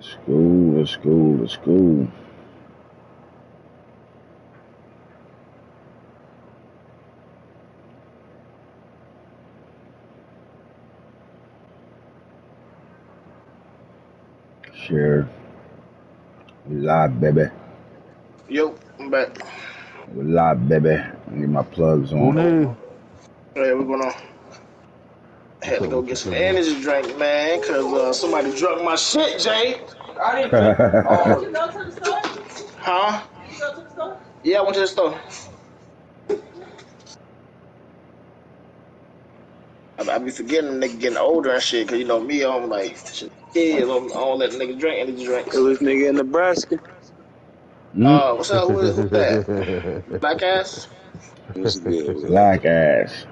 Let's go. Share. We live, baby. Yo, I'm back. We live, baby. Get my plugs on. Hey, we're gonna had to go get some energy drink, man, cause somebody drunk my shit, Jay. I didn't drink. Oh, did you go to the store? Huh? Did you go to the store? Yeah, I went to the store. I be forgetting nigga getting older and shit, cause you know me, I'm like shit, kids. I don't let nigga drink energy drinks. It was nigga in Nebraska. What's up? Who's that? Black ass. What's good? Black ass.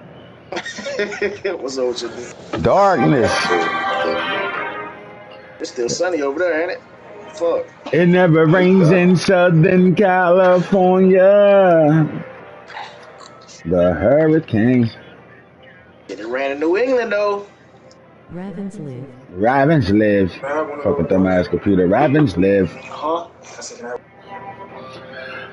What's up with you? Darkness. It's still sunny over there, ain't it? Fuck. It never rains in Southern California. The hurricane. It ran in New England though. Ravens live. Fuck with them ass computer. Ravens live. Huh?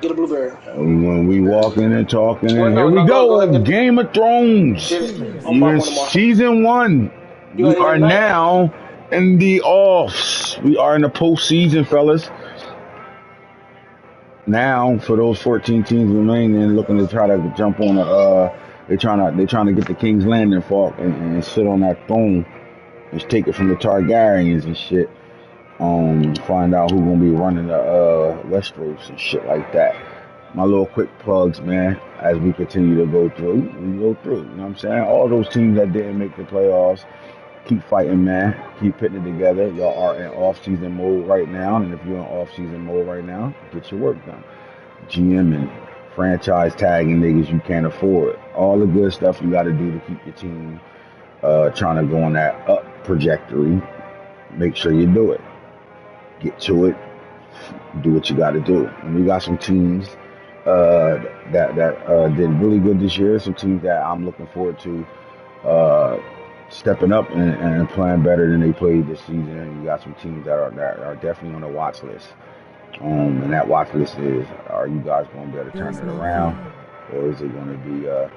Get a blueberry. When we walking and talking, and here we go. Game of Thrones. Even season 1. We are now in the offs. We are in the postseason, fellas. Now, for those 14 teams remaining, looking to try to jump on they're trying to get the King's Landing Falk and sit on that throne and take it from the Targaryens and shit. Find out who's gonna be running the Westeros and shit like that. My little quick plugs, man, as we continue to go through. You know what I'm saying? All those teams that didn't make the playoffs, keep fighting, man. Keep putting it together. Y'all are in off-season mode right now, and if you're in off-season mode right now, get your work done. GM and franchise tagging niggas you can't afford. All the good stuff you got to do to keep your team trying to go on that up trajectory. Make sure you do it. Get to it. Do what you got to do. And we got some teams that did really good this year. Some teams that I'm looking forward to stepping up and playing better than they played this season. And you got some teams that are definitely on the watch list. And that watch list is: are you guys going to be able to turn it around, or is it going to be a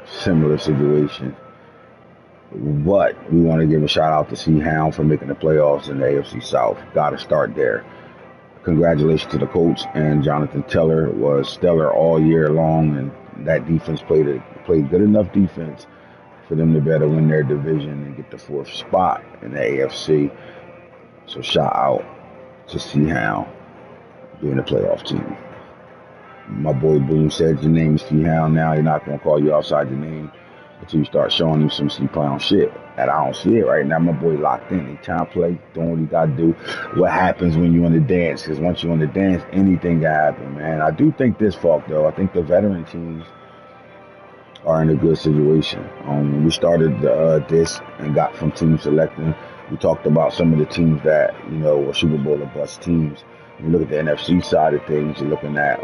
similar situation? But we want to give a shout out to C Hound for making the playoffs in the AFC South. Got to start there. Congratulations to the coach, and Jonathan Teller was stellar all year long, and that defense played good enough defense for them to better win their division and get the 4th spot in the AFC. So shout out to C Hound being a playoff team. My boy Boone said your name is C Hound now. He's not gonna call you outside your name until you start showing him some C-Clown shit. And I don't see it right now. My boy locked in. He trying to play, doing what he got to do. What happens when you in the dance? Because once you in the dance, anything can happen, man. I do think this fault, though. I think the veteran teams are in a good situation. When we started this and got from team selecting, we talked about some of the teams that, were Super Bowl or bust teams. When you look at the NFC side of things, you're looking at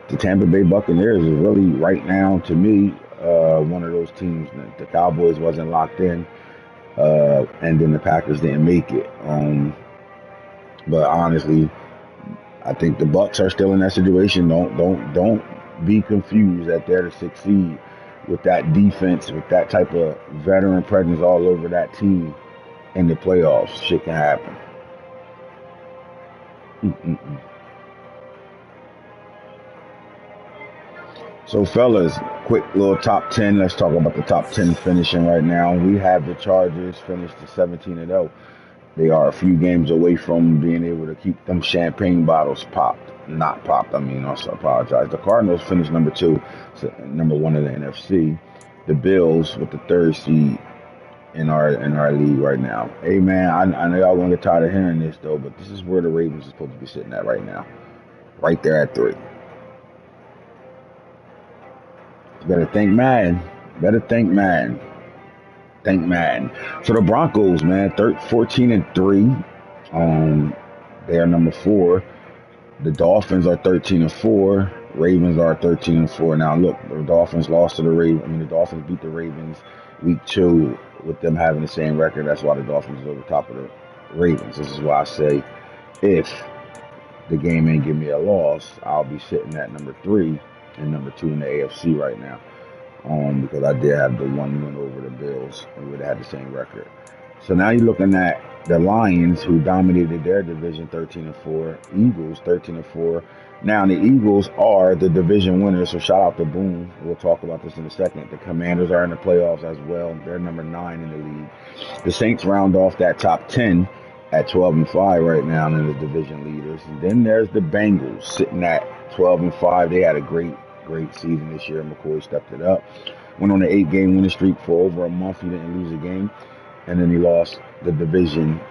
the Tampa Bay Buccaneers is really, right now, to me, one of those teams. The Cowboys wasn't locked in, and then the Packers didn't make it. But honestly, I think the Bucs are still in that situation. Don't be confused that they're to succeed with that defense, with that type of veteran presence all over that team in the playoffs. Shit can happen. So, fellas, quick little top 10. Let's talk about the top 10 finishing right now. We have the Chargers finished at 17-0. They are a few games away from being able to keep them champagne bottles popped. Not popped, I apologize. The Cardinals finished number 2, so number 1 in the NFC. The Bills with the 3rd seed in our league right now. Hey, man, I know y'all gonna get tired of hearing this, though, but this is where the Ravens are supposed to be sitting at right now. Right there at 3. Better thank Madden. Thank Madden. So the Broncos, man, 14-3. They are number 4. The Dolphins are 13-4. Ravens are 13-4. Now look, the Dolphins lost to the Ravens. The Dolphins beat the Ravens week 2 with them having the same record. That's why the Dolphins are over top of Ravens. This is why I say if the game ain't give me a loss, I'll be sitting at number 3 and number 2 in the AFC right now. Because I did have the one win over the Bills. We would have had the same record. So now you're looking at the Lions, who dominated their division 13-4, Eagles 13-4. Now the Eagles are the division winners, so shout out to Boone. We'll talk about this in a second. The Commanders are in the playoffs as well. They're number 9 in the league. The Saints round off that top 10 at 12-5 right now and as division leaders. And then there's the Bengals sitting at 12-5. They had a great season this year. McCoy stepped it up. Went on an 8-game winning streak for over a month. He didn't lose a game. And then he lost the division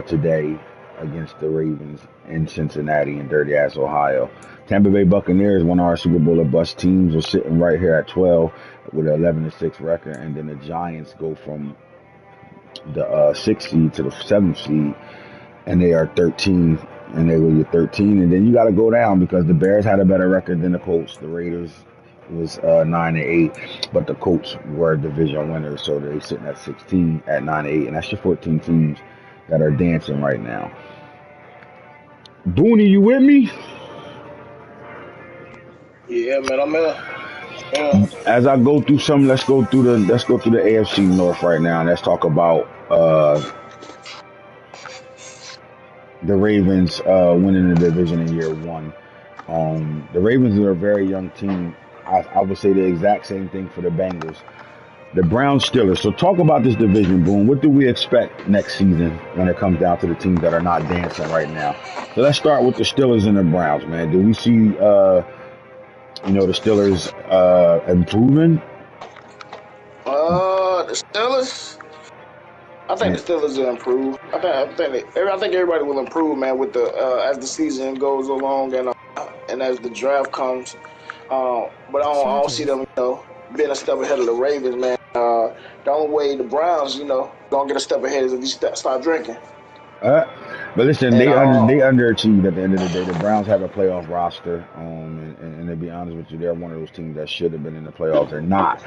today against the Ravens in Cincinnati in dirty ass Ohio. Tampa Bay Buccaneers, one of our Super Bowl or bust teams, are sitting right here at 12 with an 11-6 record. And then the Giants go from the 6th seed to the 7th seed, and they are 13, and they were your 13. And then you got to go down because the Bears had a better record than the Colts. The Raiders was 9-8, but the Colts were division winners, so they're sitting at 16 at 9-8, and that's your 14 teams that are dancing right now. Booney, you with me? Yeah, man, I'm in. As I go through some, let's go through the AFC North right now. Let's talk about the Ravens winning the division in year 1. The Ravens are a very young team. I would say the exact same thing for the Bengals. The Browns, Steelers. So talk about this division, Boone. What do we expect next season when it comes down to the teams that are not dancing right now? So let's start with the Steelers and the Browns, man. Do we see, the Steelers improving? The Steelers. I think the Steelers will improve. I think everybody will improve, man, with the as the season goes along and as the draft comes. But I don't see them, being a step ahead of the Ravens, man. The only way the Browns, gonna get a step ahead is if you start drinking. But listen, they underachieved at the end of the day. The Browns have a playoff roster, and to be honest with you, they're one of those teams that should have been in the playoffs. They're not.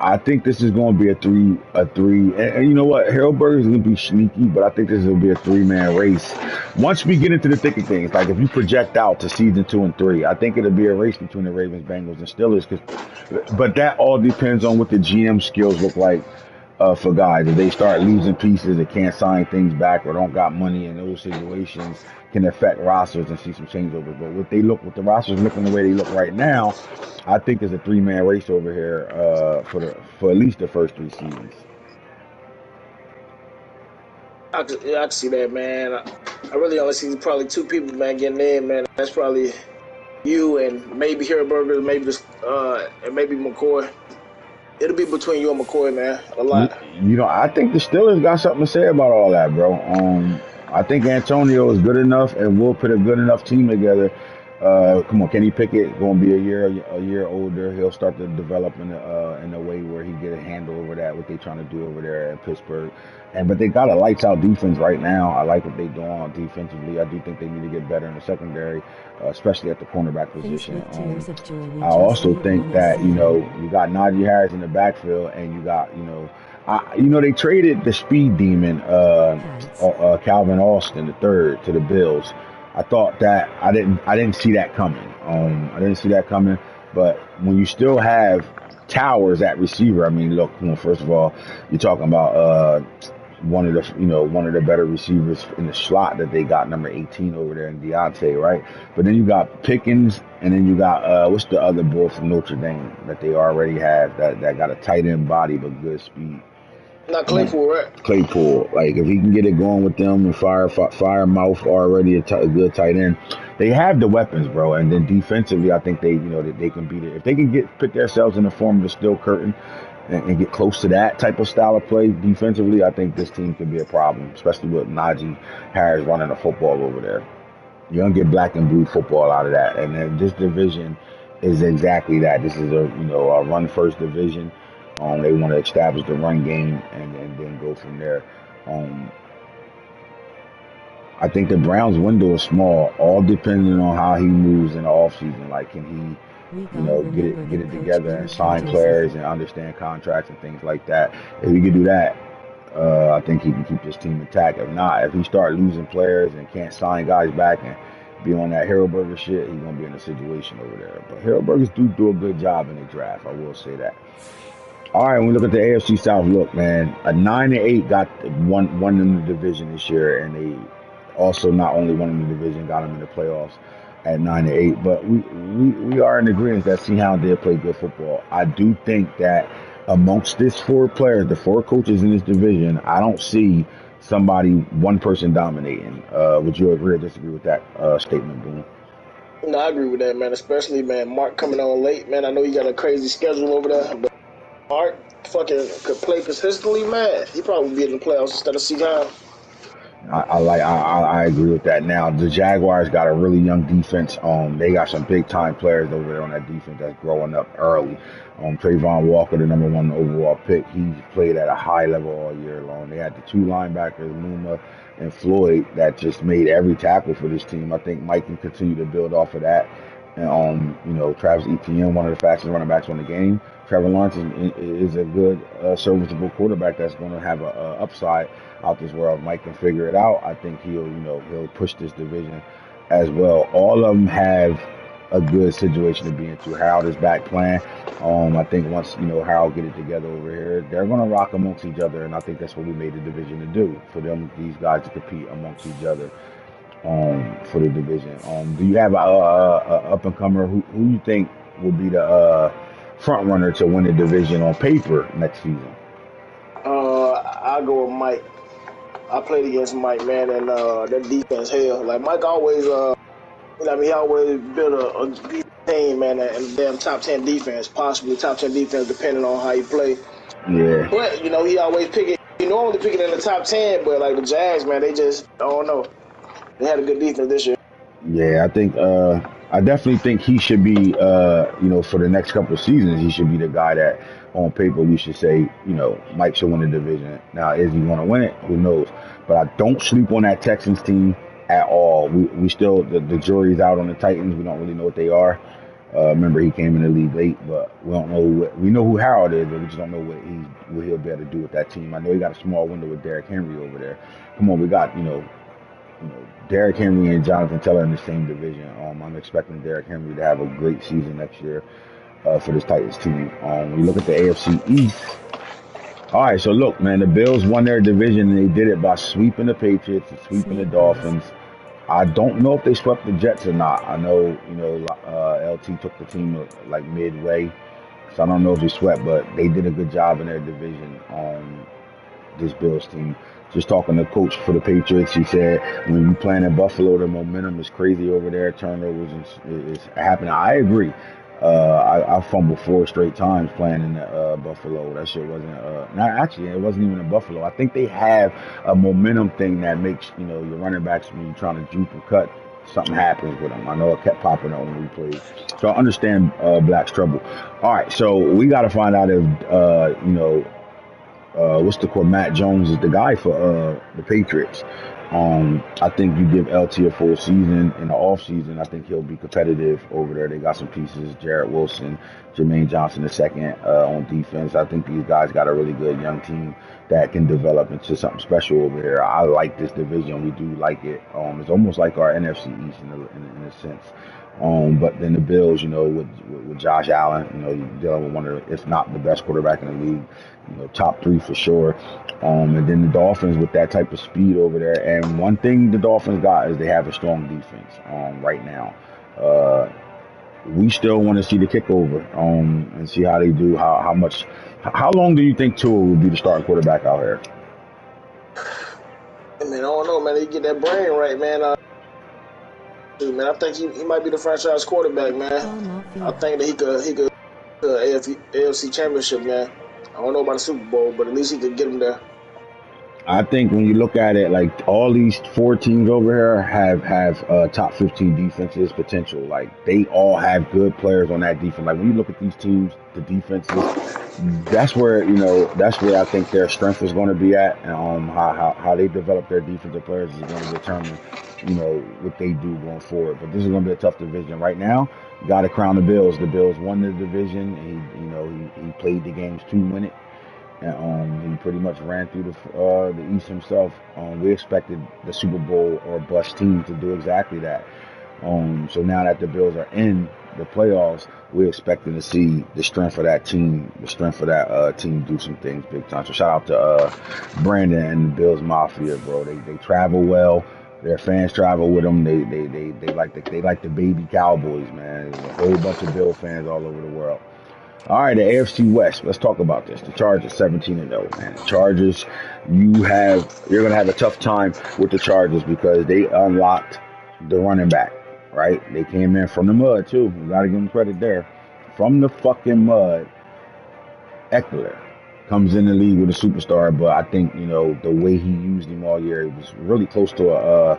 I think this is going to be a three, and you know what? Hellberg is going to be sneaky, but I think this will be a 3-man race. Once we get into the thick of things, like if you project out to season 2 and 3, I think it'll be a race between the Ravens, Bengals, and Steelers. But that all depends on what the GM skills look like. For guys, if they start losing pieces and can't sign things back or don't got money in those situations, can affect rosters and see some changeovers. But with the rosters looking the way they look right now, I think there's a 3-man race over here for at least the first 3 seasons. I can see that, man. I really only see probably 2 people, man, getting in, man. That's probably you and maybe Hillberger, and maybe McCoy. It'll be between you and McCoy, man. A lot. I think the Steelers got something to say about all that, bro. I think Antonio is good enough, and we'll put a good enough team together. Come on, Kenny Pickett going to be a year older. He'll start to develop in a way where he get a handle over that, what they trying to do over there at Pittsburgh. But they got a lights out defense right now. I like what they doing defensively. I do think they need to get better in the secondary, especially at the cornerback position. I also think that you got Najee Harris in the backfield, and you got they traded the speed demon Calvin Austin III to the Bills. I thought that I didn't see that coming. But when you still have Towers at receiver, I mean, look, first of all, you're talking about one of the better receivers in the slot that they got, number 18 over there in Deontay, right? But then you got Pickens, and then you got what's the other boy from Notre Dame that they already have that got a tight end body but good speed. Not Claypool, right? Claypool, like if he can get it going with them and fire mouth already a good tight end, they have the weapons, bro. And then defensively, I think they can beat it if they can put themselves in the form of the Steel Curtain and get close to that type of style of play defensively. I think this team could be a problem, especially with Najee Harris running the football over there. You're gonna get black and blue football out of that, and then this division is exactly that. This is a run first division. They want to establish the run game and then go from there. I think the Browns' window is small, all depending on how he moves in the offseason. Like, can he, get it together and sign players and understand contracts and things like that. If he could do that, I think he can keep this team intact. If not, if he start losing players and can't sign guys back and be on that Hero Burger shit, he's gonna be in a situation over there. But Hero Burgers do a good job in the draft. I will say that. All right, when we look at the AFC South, look, man, a 9-8 got one in the division this year, and they also not only won in the division, got them in the playoffs at 9-8. But we are in agreement that Seahound did play good football. I do think that amongst this four players, the four coaches in this division, I don't see one person dominating. Would you agree or disagree with that statement, Boone? No, I agree with that, man. Especially, man, Mark coming on late, man. I know you got a crazy schedule over there, but Mark fucking could play consistently, man. He probably would be in the playoffs instead of Seahound. I agree with that. Now the Jaguars got a really young defense. They got some big time players over there on that defense that's growing up early. Trayvon Walker, the #1 overall pick, he's played at a high level all year long. They had the two linebackers, Luma and Floyd, that just made every tackle for this team. I think Mike can continue to build off of that. And Travis Etienne, one of the fastest running backs on the game. Trevor Lawrence is a good, serviceable quarterback that's going to have a upside out this world. Mike can figure it out. I think he'll push this division as well. All of them have a good situation to be into. Harold is back playing. I think once Harold get it together over here, they're going to rock amongst each other, and I think that's what we made the division to do, for these guys to compete amongst each other for the division. Do you have a up and comer who you think will be the front runner to win the division on paper next season? I'll go with Mike. I played against Mike, man, and that defense, hell, like Mike always, he always built a team, man, and damn top 10 defense, possibly top 10 defense, depending on how you play. Yeah. But he always he normally pick it in the top 10, but like the Jags, man, they just, I don't know, they had a good defense this year. Yeah, I definitely think he should be, for the next couple of seasons, he should be the guy that on paper we should say, Mike should win the division. Now, is he going to win it? Who knows? But I don't sleep on that Texans team at all. We still, the jury's out on the Titans. We don't really know what they are. Remember, he came in the league late, but we don't know we know who Harold is, but we just don't know what he'll be able to do with that team. I know he got a small window with Derrick Henry over there. Come on, we got, Derrick Henry and Jonathan Taylor in the same division. I'm expecting Derrick Henry to have a great season next year for this Titans team. When you look at the AFC East, all right, so look, man, the Bills won their division, and they did it by sweeping the Patriots and sweeping the Dolphins. I don't know if they swept the Jets or not. I know, LT took the team like midway, so I don't know if they swept, but they did a good job in their division. This Bills team. Just talking to coach for the Patriots, he said when you playing in Buffalo, the momentum is crazy over there. Turnovers is happening. I agree. I fumbled 4 straight times playing in Buffalo. That shit wasn't. It wasn't even in Buffalo. I think they have a momentum thing that makes your running backs, when you're trying to juke or cut, something happens with them. I know it kept popping up when we played. So I understand Black's trouble. All right, so we got to find out if Matt Jones is the guy for the Patriots. I think you give LT a full season. In the off season, I think he'll be competitive over there. They got some pieces: Jarrett Wilson, Jermaine Johnson II on defense. I think these guys got a really good young team that can develop into something special over here. I like this division. We do like it. It's almost like our NFC East in a sense. But then the Bills, with Josh Allen, you're dealing with one of the, if not the best quarterback in the league, top 3 for sure. And then the Dolphins with that type of speed over there. And one thing the Dolphins got is they have a strong defense right now. We still want to see the kickover and see how they do. How long do you think Tua will be the starting quarterback out here? Man, I don't know, man. He get that brain right, man. Man, I think he might be the franchise quarterback, man. I think that he could AFC Championship, man. I don't know about the Super Bowl, but at least he could get him there. I think when you look at it, like all these 4 teams over here have top 15 defenses potential. Like they all have good players on that defense. Like when you look at these teams, the defenses, that's where I think their strength is going to be at, and how they develop their defensive players is going to determine what they do going forward. But this is going to be a tough division right now. You got to crown the Bills. The Bills won the division. He played the games to win it. and he pretty much ran through the East himself. We expected the Super Bowl or bust team to do exactly that. So now that the Bills are in the playoffs, we're expecting to see the strength of that team, team do some things big time. So shout out to Brandon and the Bills Mafia, bro. They travel well. Their fans travel with them. They like the baby Cowboys, man. There's a whole bunch of Bill fans all over the world. All right, the AFC West. Let's talk about this. The Chargers, 17-0, man. The Chargers, you're gonna have a tough time with the Chargers because they unlocked the running back, right? They came in from the mud too. We gotta give them credit there. From the fucking mud, Eckler comes in the league with a superstar, but I think the way he used him all year, it was really close to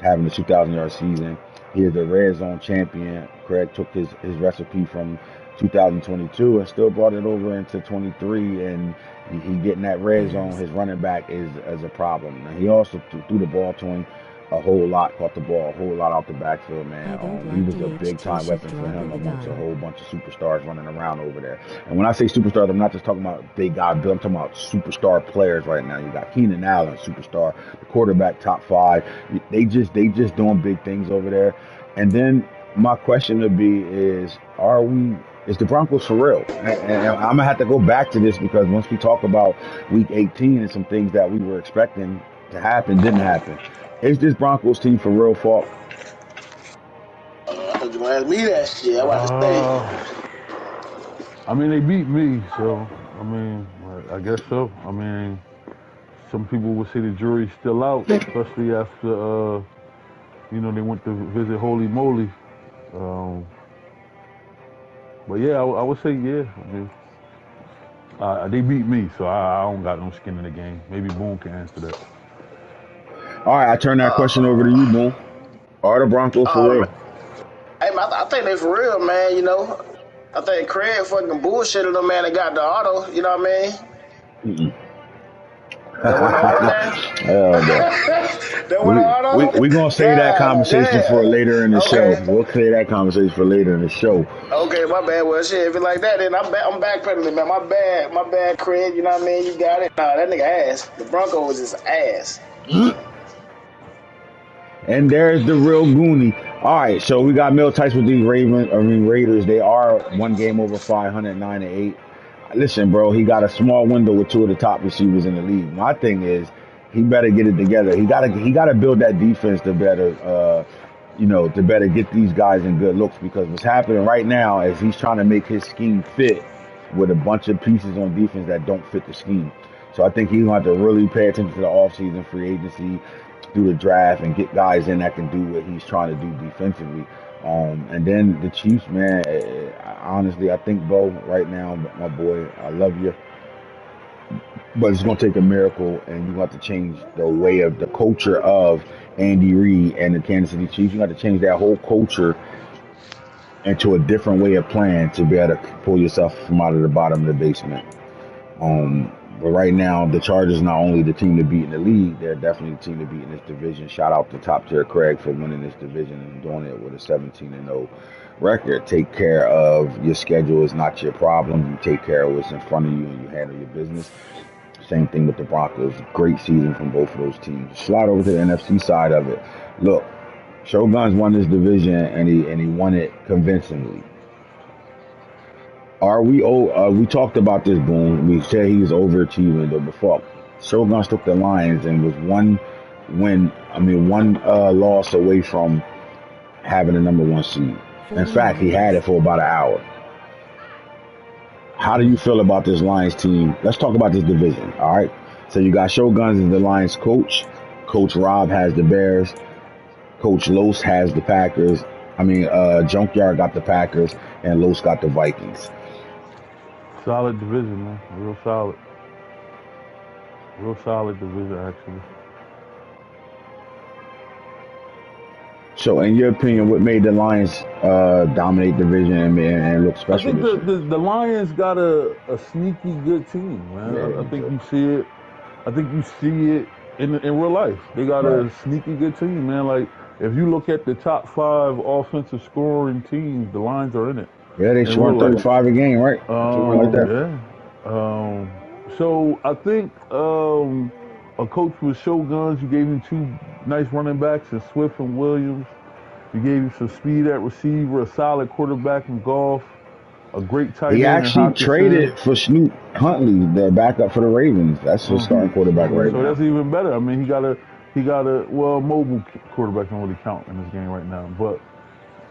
having a 2,000-yard season. He is the red zone champion. Craig took his recipe from 2022 and still brought it over into 23, and he getting that red zone. His running back is a problem. Now, he also threw the ball to him a whole lot, caught the ball a whole lot out the backfield, man. He was a big time weapon for him amongst a whole bunch of superstars running around over there. And when I say superstars, I'm not just talking about big guy Bill. I'm talking about superstar players right now. You got Keenan Allen, superstar, the quarterback, top 5. They just doing big things over there. And then my question would be is the Broncos for real? And I'm gonna have to go back to this because once we talk about Week 18 and some things that we were expecting to happen didn't happen. Is this Broncos team for real fault? I thought you gonna ask me that shit. I about to say. I mean, they beat me, so I mean, I guess so. I mean, some people would say the jury's still out, especially after they went to visit Holy Moly. But yeah, I would say yeah. I mean, they beat me, so I don't got no skin in the game. Maybe Boone can answer that. All right, I turn that question over to you, Boone. Are the Broncos for real? Hey, man, I think they for real, man. I think Craig fucking bullshitted them, man. They got the auto. You know what I mean? We're going to save that conversation for later in the show. We'll save that conversation for later in the show. Okay, my bad. Well, shit, if it's like that, then I'm backpedaling, man. My bad, Craig. You know what I mean? You got it. Nah, that nigga ass. The Broncos is ass. And there's the real Goonie. All right, so we got Mil Tice with these Raiders. They are one game over 500, 9-8. Listen, bro, he got a small window with 2 of the top receivers in the league. My thing is, he better get it together. He gotta build that defense to better, to better get these guys in good looks. Because what's happening right now is he's trying to make his scheme fit with a bunch of pieces on defense that don't fit the scheme. So I think he's going to have to really pay attention to the offseason, free agency, through the draft, and get guys in that can do what he's trying to do defensively. And then the Chiefs, man, honestly, I think, Bo, right now, my boy, I love you. But it's going to take a miracle, and you have to change the way of the culture of Andy Reid and the Kansas City Chiefs. You have to change that whole culture into a different way of playing to be able to pull yourself from out of the bottom of the basement. But right now, the Chargers not only the team to beat in the league, they're definitely the team to beat in this division. Shout out to Top Tier Craig for winning this division and doing it with a 17-0 record. Take care of your schedule is not your problem. You take care of what's in front of you and you handle your business. Same thing with the Broncos. Great season from both of those teams. Slide over to the NFC side of it. Look, Shogun's won this division and he won it convincingly. We talked about this, Boone. We said he was overachieving, though. Before Shogun took the Lions and was one loss away from having the number 1 seed. In fact, he had it for about an hour. How do you feel about this Lions team? Let's talk about this division, all right? So you got Shogun as the Lions coach. Coach Rob has the Bears. Coach Los has the Packers. Junkyard got the Packers, and Los got the Vikings. Solid division, man. Real solid. Real solid division, actually. So, in your opinion, what made the Lions dominate division and look special? I think the Lions got a sneaky good team, man. Yeah, I think you see it. I think you see it in real life. They got a sneaky good team, man. Like, if you look at the top 5 offensive scoring teams, the Lions are in it. Yeah, they scored 35 a game, right? Something like that. Yeah. So I think a coach with shotguns. You gave him 2 nice running backs in Swift and Williams. You gave him some speed at receiver, a solid quarterback in Goff, a great tight He end in actually Hawkinson. traded for Snoop Huntley, the backup for the Ravens. That's his starting quarterback right So now. that's even better. I mean, he got a mobile quarterback don't really count in this game right now, but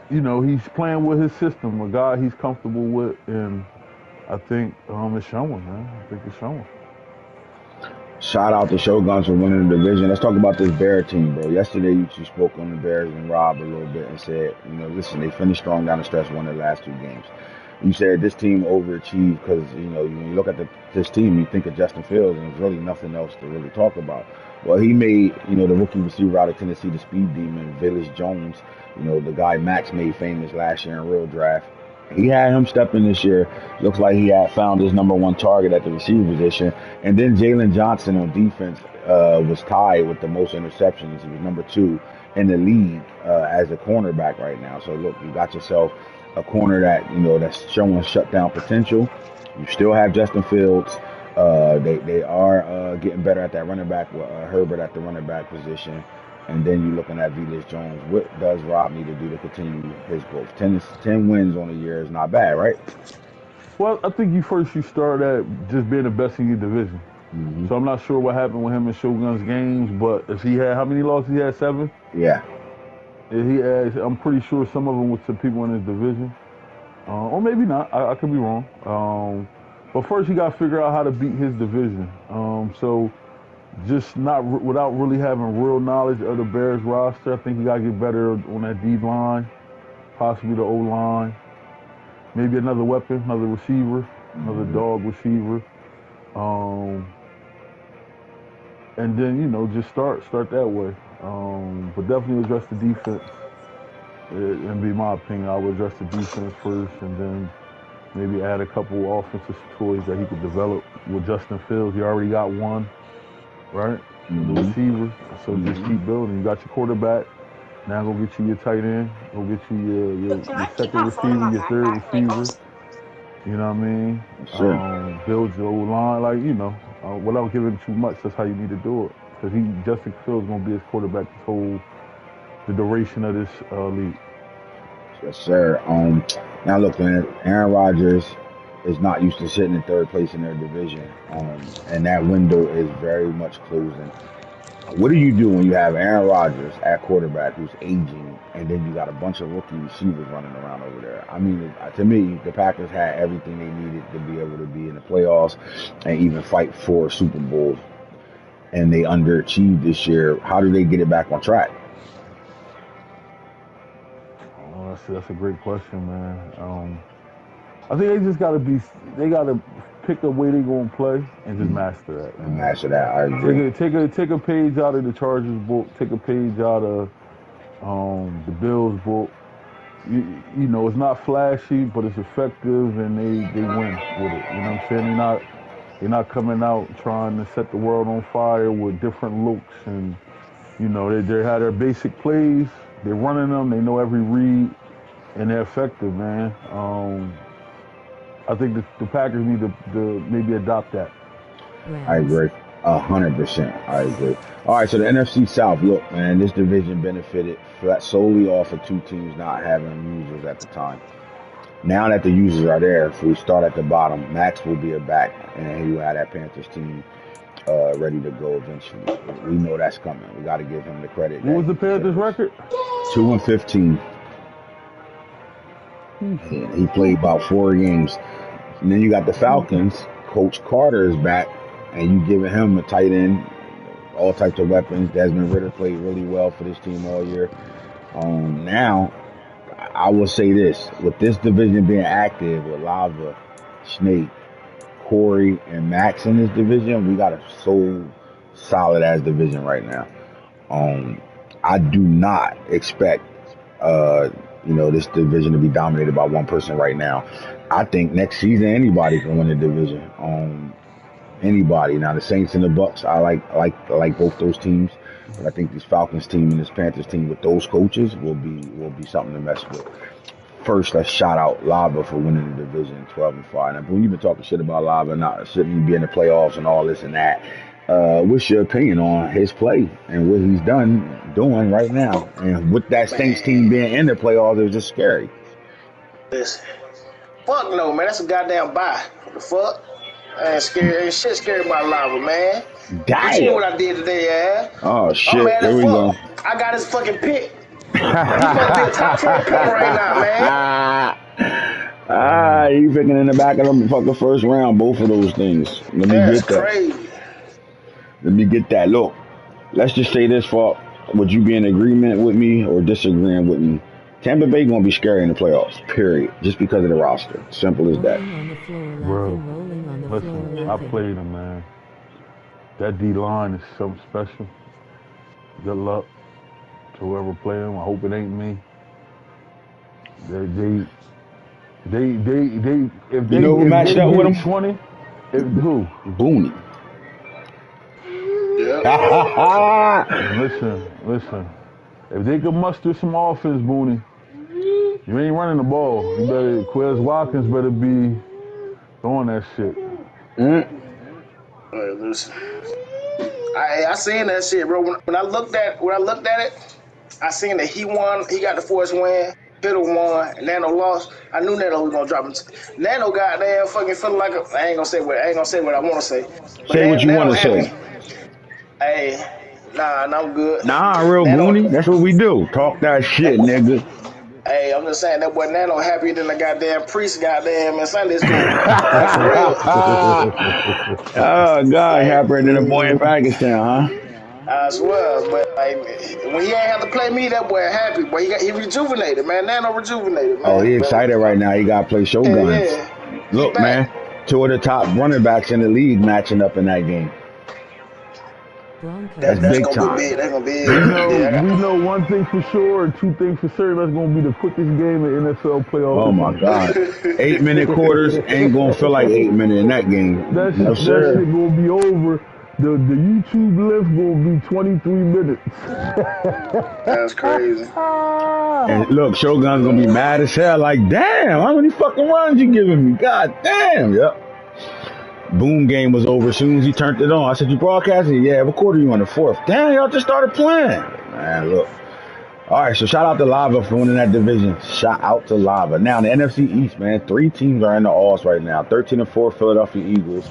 he's playing with his system, a guy he's comfortable with, and I think it's showing, man. I think it's showing. Shout out to Shoguns for winning the division. Let's talk about this Bear team, bro. Yesterday, you spoke on the Bears and Rob a little bit and said, listen, they finished strong down the stretch, won their last 2 games. You said this team overachieved because, when you look at this team, you think of Justin Fields, and there's really nothing else to really talk about. Well, he made, the rookie receiver out of Tennessee, the speed demon, Velus Jones, the guy Max made famous last year in real draft. He had him step in this year. Looks like he had found his number 1 target at the receiver position. And then Jalen Johnson on defense was tied with the most interceptions. He was number 2 in the league as a cornerback right now. So, look, you got yourself a corner that, that's showing shutdown potential. You still have Justin Fields. They are getting better at that running back with Herbert at the running back position. And then you're looking at Velus Jones. What does Rob need to do to continue his growth? 10 wins on a year is not bad, right? Well, I think you start at just being the best in your division. Mm-hmm. So I'm not sure what happened with him in Shogun's games, but if he had, how many losses he had? 7? Yeah. I'm pretty sure some of them was to people in his division. Or maybe not. I could be wrong. But first he got to figure out how to beat his division. So just not without really having real knowledge of the Bears roster. I think he got to get better on that D line, possibly the O line, maybe another weapon, another receiver, another dog receiver, and then just start that way. But definitely address the defense. And be my opinion, I would address the defense first, and then maybe add a couple offensive toys that he could develop with Justin Fields. He already got 1. Right? Mm-hmm. The receiver. So just keep building. You got your quarterback. Now go get you your tight end. Go get you your second receiver, your third receiver. You know what I mean? Sure. Build your old line. Without giving too much, that's how you need to do it. Because Justin Fields going to be his quarterback the duration of this league. Yes, sir. Now look, man, Aaron Rodgers is not used to sitting in 3rd place in their division, and that window is very much closing. What do you do when you have Aaron Rodgers at quarterback who's aging, and then you got a bunch of rookie receivers running around over there? I mean, to me, the Packers had everything they needed to be able to be in the playoffs and even fight for a Super Bowl, and they underachieved this year. How do they get it back on track? Oh, that's a great question, man. I think they just gotta pick a way they gonna play and just master that. And master that, I agree. Take a page out of the Chargers book. Take a page out of the Bills book. It's not flashy, but it's effective, and they win with it. You know what I'm saying? They're not coming out trying to set the world on fire with different looks, and they have their basic plays. They're running them. They know every read, and they're effective, man. I think the Packers need to maybe adopt that. I agree. 100%. I agree. All right, so the NFC South, look, man, this division benefited solely off of 2 teams not having users at the time. Now that the users are there, if we start at the bottom, Max will be back, and he will have that Panthers team ready to go eventually. We know that's coming. We got to give him the credit. What was the Panthers record? 2-15. He played about 4 games. And then you got the Falcons. Coach Carter is back, and you giving him a tight end, all types of weapons. Desmond Ridder played really well for this team all year. Now, I will say this. With this division being active with Lava, Snake, Corey, and Max in this division, we got a so solid-ass division right now. I do not expect this division to be dominated by one person right now. I think next season anybody can win the division. Anybody. Now the Saints and the Bucks, I like both those teams, but I think this Falcons team and this Panthers team with those coaches will be something to mess with. first, let's shout out Lava for winning the division 12-5. Now, Boone, you've been talking shit about Lava not shouldn't be in the playoffs and all this and that. What's your opinion on his play and what he's doing right now? And with that Saints team being in the playoffs, it was just scary. Listen, fuck no, man. That's a goddamn bye. What the fuck? Ain't scary. Ain't shit scary about Lava, man. Damn. You see what I did today, yeah? Oh shit! I'm mad There as we go. fuck. I got his fucking pick. He's supposed to be a top 10 pick right now, man. You picking in the back of the fucking first round, both of those things. Let me That's get that. crazy. Let me get that. Look, let's just say this, for would you be in agreement with me or disagreeing with me? Tampa Bay gonna be scary in the playoffs, period. Just because of the roster. Simple as that. Bro, listen, I played him, man. That D-line is something special. Good luck to whoever play him. I hope it ain't me. They if they, you know who matched up with him? 20, who? Booney. Yeah. Listen. If they could muster some offense, Booney, you ain't running the ball. You better, Quez Watkins better be throwing that shit. Hey, listen. I seen that shit, bro. When I looked at it, I seen that he won. He got the first win. Kittle won. And Nano lost. I knew Nano was gonna drop him. Nano goddamn fucking feeling like I ain't gonna say what I want to say. But Say what you want to say. Hey, nah, I'm good. Nah, real Nano, Booney. That's what we do. Talk that shit, nigga. Hey, I'm just saying that boy Nano happier than the goddamn priest goddamn in Sunday school. Like, for real. Oh, God, happier than a boy in Pakistan, huh? I swear, but like when he ain't have to play me, that boy happy. But he rejuvenated, man. Nano rejuvenated, man. Oh, he excited right now. He got to play Shoguns. Yeah. Look, man, two of the top running backs in the league matching up in that game. That's big gonna time. Be big. That's gonna be big. We know one thing for sure and two things for certain. That's gonna be the quickest game in NFL playoffs. Oh my God! 8-minute quarters ain't gonna feel like 8 minutes in that game. That No, shit sir. gonna be over. The YouTube length gonna be 23 minutes. That's crazy. And look, Shogun's gonna be mad as hell. Like, damn, how many fucking runs you giving me? God damn. Yep. Boom game was over as soon as he turned it on. I said, you broadcasting? Yeah, what quarter you on the fourth? Damn, y'all just started playing. Man, look. All right, so shout out to Lava for winning that division. Shout out to Lava. Now, in the NFC East, man, 3 teams are in the Alls right now. 13-4 Philadelphia Eagles.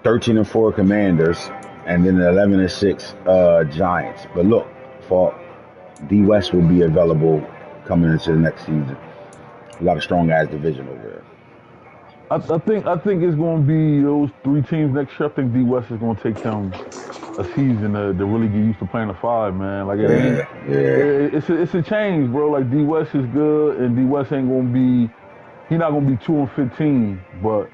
13-4 Commanders. And then 11-6 Giants. But look, for D West will be available coming into the next season. A lot of strong-ass division over there. I think it's going to be those 3 teams next year. I think D West is going to take them a season to really get used to playing a 5, man. Like it's a change, bro. Like D West is good, and D West ain't going to be. He's not going to be 2-15, but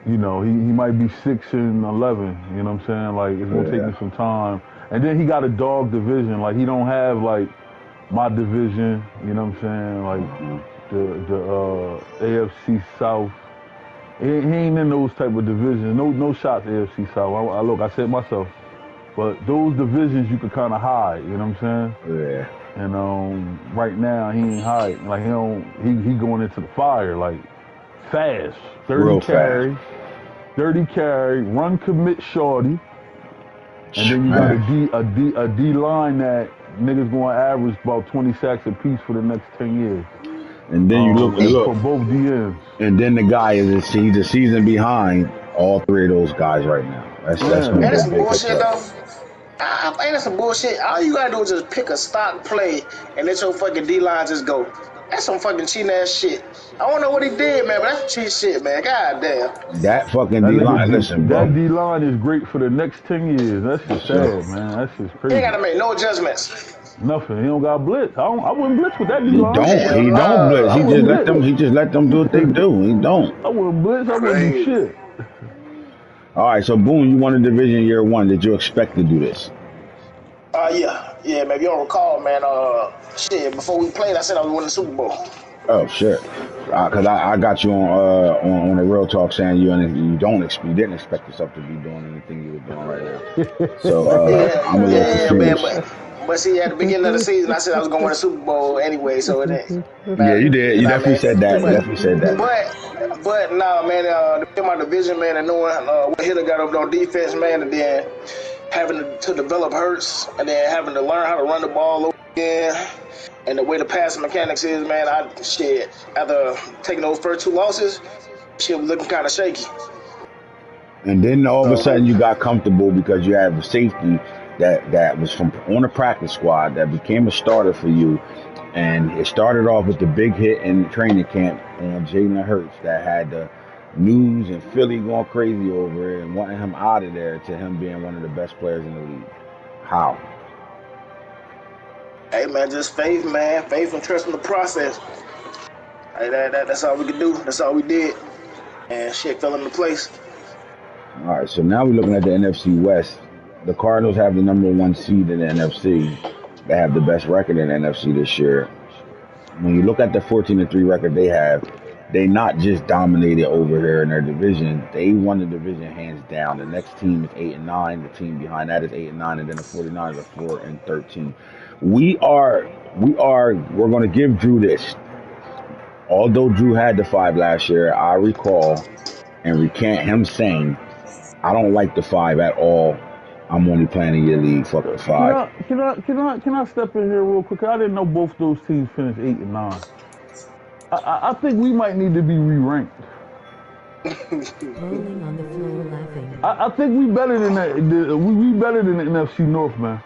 you know he might be 6-11. You know what I'm saying? Like it's going to take him some time. And then he got a dog division. Like he don't have like my division. You know what I'm saying? Like the AFC South. He ain't in those type of divisions. No shots AFC South. I said myself. But those divisions you could kind of hide. You know what I'm saying? Yeah. And right now he ain't hiding. Like he going into the fire like fast. 30 carry, 30 carry, run commit shorty. And then you got a D line that niggas going to average about 20 sacks apiece for the next 10 years. And then you look for both DMs. And then the guy he's a season behind all 3 of those guys right now. That's some bullshit though. I think that's some bullshit. All you gotta do is just pick a stock play and let your fucking D line just go. That's some fucking cheating ass shit. I don't know what he did, man, but that's cheat shit, man. God damn. That fucking D line, listen, bro. That D line is great for the next 10 years. That's just sad, man. That's just crazy. He ain't gotta make no adjustments. Nothing. He don't got blitz. I wouldn't blitz with that D line. He don't blitz. He just let them do what they do. He don't. I wouldn't blitz. I wouldn't do shit. All right, so Boone, you won the division year 1. Did you expect to do this? Yeah, man. If you don't recall, man, before we played, I said I was winning the Super Bowl. Oh shit! Because I got you on a real talk saying you didn't expect yourself to be doing anything you were doing right now. So I'm a little confused. But see, at the beginning of the season, I said I was going to win a Super Bowl anyway, so it didn't Yeah, you matter. did. You You know what I definitely mean? said that. You But definitely said that. no, man, my division, man, and knowing what Hitter got over on defense, man, and then having to develop Hurts, and then having to learn how to run the ball over again, and the way the passing mechanics is, man, after taking those first 2 losses, shit was looking kind of shaky. And then all of a So, sudden you got comfortable because you have a safety that was from on the practice squad that became a starter for you. And it started off with the big hit in training camp on Jalen Hurts that had the news and Philly going crazy over it and wanting him out of there to him being one of the best players in the league. How? hey, man, just faith, man. Faith and trust in the process. Hey, that's all we could do. That's all we did. And shit fell into place. All right, so now we're looking at the NFC West. The Cardinals have the number 1 seed in the NFC. They have the best record in the NFC this year. When you look at the 14-3 record they have, they not just dominated over here in their division. They won the division hands down. The next team is 8-9. The team behind that is 8-9, and then the 49ers are 4-13. We're going to give Drew this. Although Drew had the 5 last year, I recall and recant him saying, I don't like the 5 at all. I'm only playing in your league. Fuck the 5. Can I step in here real quick? I didn't know both those teams finished 8 and 9. I think we might need to be re-ranked. Rolling on the floor laughing. I think we better than that. We better than the NFC North, man.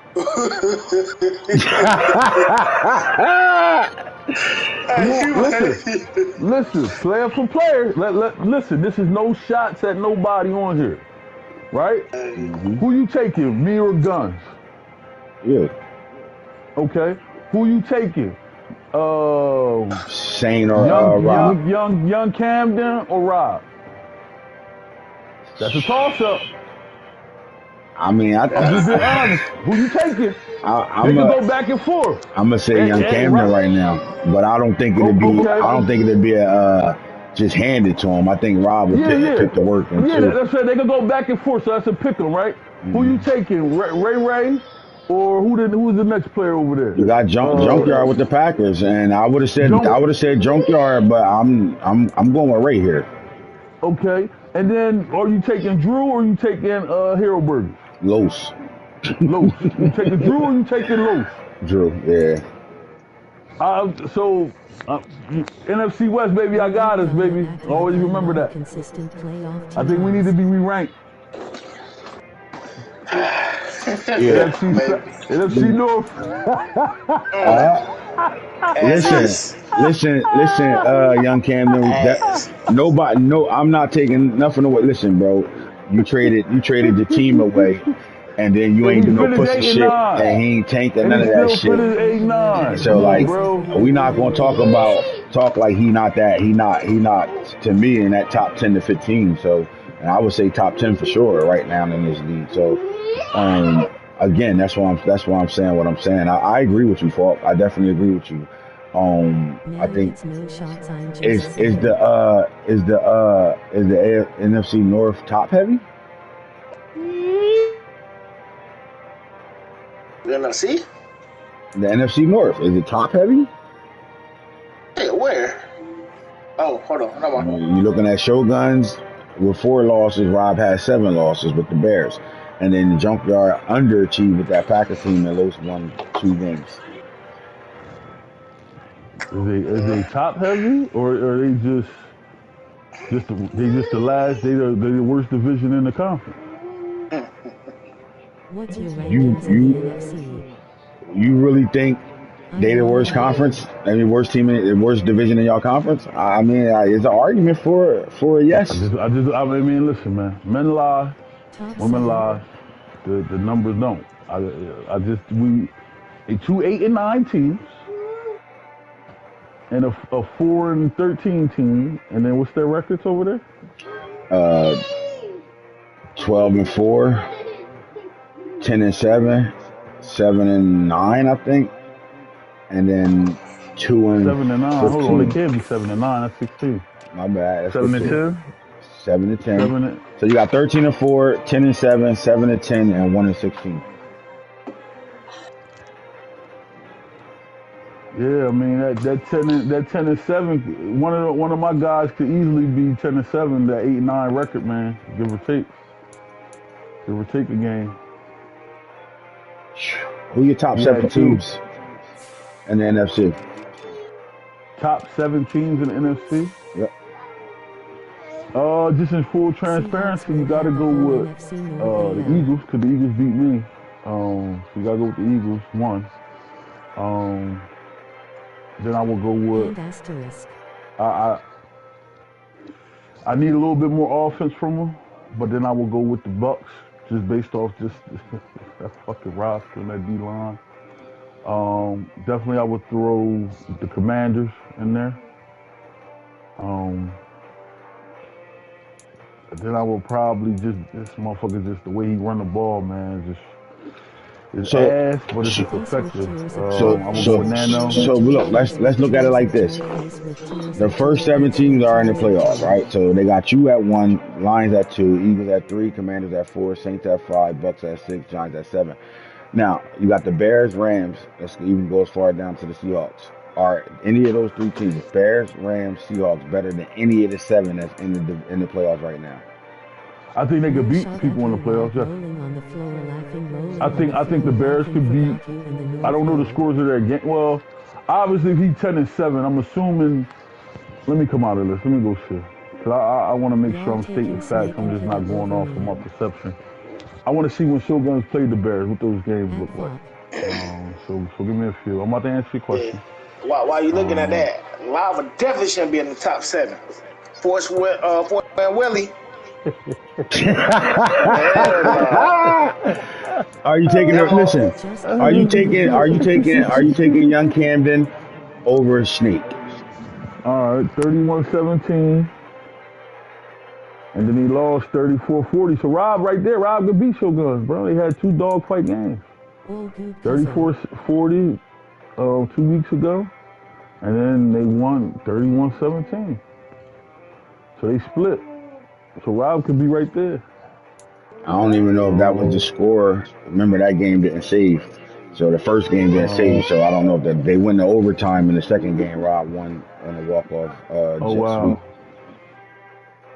Listen, player for player. Listen, this is no shots at nobody on here. Right? Mm-hmm. Who you taking, me or Guns? Yeah. Okay. Who you taking? Shane or Rob? Young Camden or Rob? That's a toss-up. I mean, I'm just being honest. Who you taking? I'm They can go back and forth. I'm gonna say Young Camden right now, but I don't think it'd be. Okay. I don't think it'd be a just handed to him. I think Rob would pick the work. Yeah, that's right. They can go back and forth, so that's a pick 'em, right? Mm-hmm. Who you taking, Ray, or who's the next player over there? You got Junkyard with the Packers, and I would have said Junkyard, but I'm going with Ray here. Okay, and then are you taking Drew or are you taking Hero Burger? Los. You taking Drew or you taking Los? Drew, yeah. NFC West, baby, I got us, baby. Always remember that. Consistent playoff. I think we need to be re-ranked. Yeah. NFC North. Listen, Young Camden. I'm not taking nothing away. Listen, bro, you traded the team away. And then you ain't do no pussy shit, and he ain't tanking none of that shit. So like, we not gonna talk like he not to me in that top 10 to 15. So, and I would say top 10 for sure right now in this league. So, again, that's why I'm saying what I'm saying. I agree with you, Falk. I definitely agree with you. I think is the NFC North top heavy? The NFC? The NFC North, is it top heavy? Hey, where? Oh, hold on. You're looking at Shoguns with 4 losses. Rob has 7 losses with the Bears. And then the Junkyard underachieved with that Packers team and lost 1-2 games. Is they top heavy or are they just the worst division in the conference? What's your rankings in the NFC? You really think they the worst conference? I mean, worst team in the worst division in y'all conference? I mean, it's an argument for a yes. I mean, listen, man. Men lie, women lie. The numbers don't. We 2 8-9 teams, and a 4-13 team, and then what's their records over there? 12-4. 10-7, 7-9, I think, and then 2-15. 7-9. Hold on, it can't be 7-9. That's 16. My bad. That's 7-10. 7-10. So you got 13-4, 10-7, 7-10, and 1-16. Yeah, I mean that 10-7. One of my guys could easily be 10-7. That 8-9 record, man. Give or take a game. Who your top He 7 had two. teams in the NFC? Top 7 teams in the NFC. Yep. Just in full transparency, you got to go with the Eagles because the Eagles beat me. So you got to go with the Eagles. One. Then I will go with. I need a little bit more offense from them, but then I will go with the Bucks just based off just that fucking roster and that D line. Definitely I would throw the Commanders in there. Then I will probably this motherfucker just the way he run the ball, man, just it's ass, but it's just effective. So look, let's look at it like this. The first 7 teams are in the playoffs, right? So they got you at 1, Lions at 2, Eagles at 3, Commanders at 4, Saints at 5, Bucks at 6, Giants at 7. Now you got the Bears, Rams. Let's even go as far down to the Seahawks. Are any of those 3 teams, Bears, Rams, Seahawks, better than any of the 7 that's in the playoffs right now? I think they could beat people in the playoffs. Yeah. I think the Bears could beat. I don't know the scores of their game. Well, obviously, if he's 10-7, I'm assuming. Let me come out of this. Let me go see. Cause I want to make sure I'm stating facts. I'm just not going off of my perception. I want to see when Shoguns played the Bears, what those games look like. So give me a few. I'm about to answer your question. Why are you looking at that? Lava definitely shouldn't be in the top 7. Force Man Willie. Are you taking listen? Are you taking young Camden over Snake? All right, 31-17. And then he lost 34-40. So Rob right there, Rob could beat Shoguns, bro. They had 2 dogfight games. 34-40 2 weeks ago. And then they won 31-17. So they split. So Rob could be right there. I don't even know if that was the score. Remember that game didn't save. So the first game didn't save. So I don't know if that they win the overtime in the second game. Rob won on a walk-off jet sweep.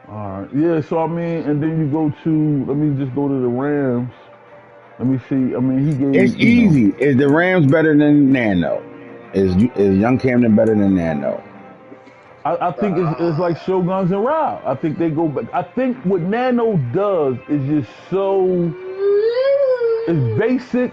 All right. Yeah, so I mean, and then you go to, let me just go to the Rams. Let me see. I mean, he gave. It's easy. Is the Rams better than Nano? Is young Camden better than Nano? I think it's like Shoguns and Rob. I think they go back. I think what Nano does is just it's basic,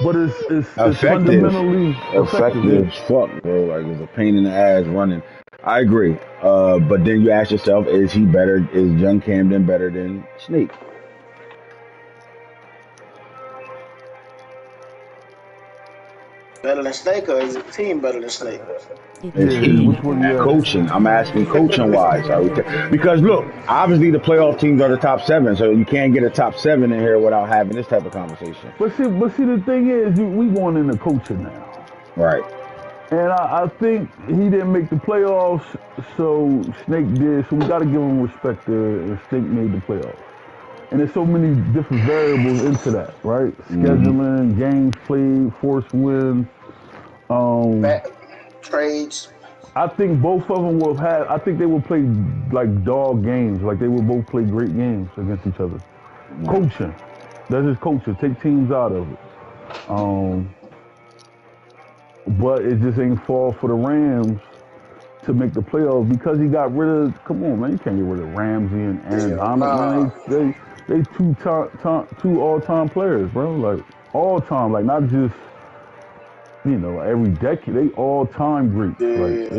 but it's fundamentally effective as fuck, bro. Like it's a pain in the ass running. I agree. But then you ask yourself, is young Camden better than Snake? Better than Snake, or is the team better than Snake? Is he coaching? I'm asking coaching wise. Because look, obviously the playoff teams are the top 7, so you can't get a top 7 in here without having this type of conversation. But see, the thing is, we going into coaching now, right? And I think he didn't make the playoffs, so Snake did. So we got to give him respect there. And Snake made the playoffs. And there's so many different variables into that, right? Scheduling, games played, forced wins, trades. I think both of them will have. I think they will play like dog games. Like they will both play great games against each other. Coaching, that's just coaching. Take teams out of it. But it just ain't fall for the Rams to make the playoffs because he got rid of. Come on, man, you can't get rid of Ramsey and Aaron Donald. Man, they two all-time players, bro. Like all-time, like not just every decade. They all-time greats. Like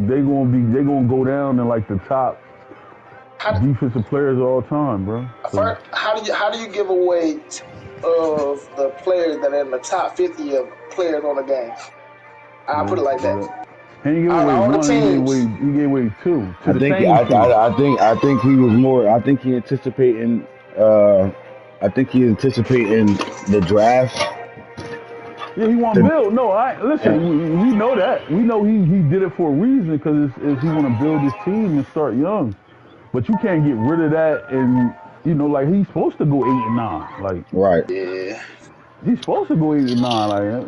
they gonna go down in like the top defensive players of all time, bro. So, how do you give away of the players that are in the top 50 of players on the game? I'll put it like that. And you gave away one, you gave away 2. I think he was more. I think he anticipating. I think he anticipating the draft. Yeah, he want to build. No, listen. We know that. We know he did it for a reason because he want to build his team and start young. But you can't get rid of that and like he's supposed to go 8 and 9. Like right. Yeah. He's supposed to go 8 and 9. Like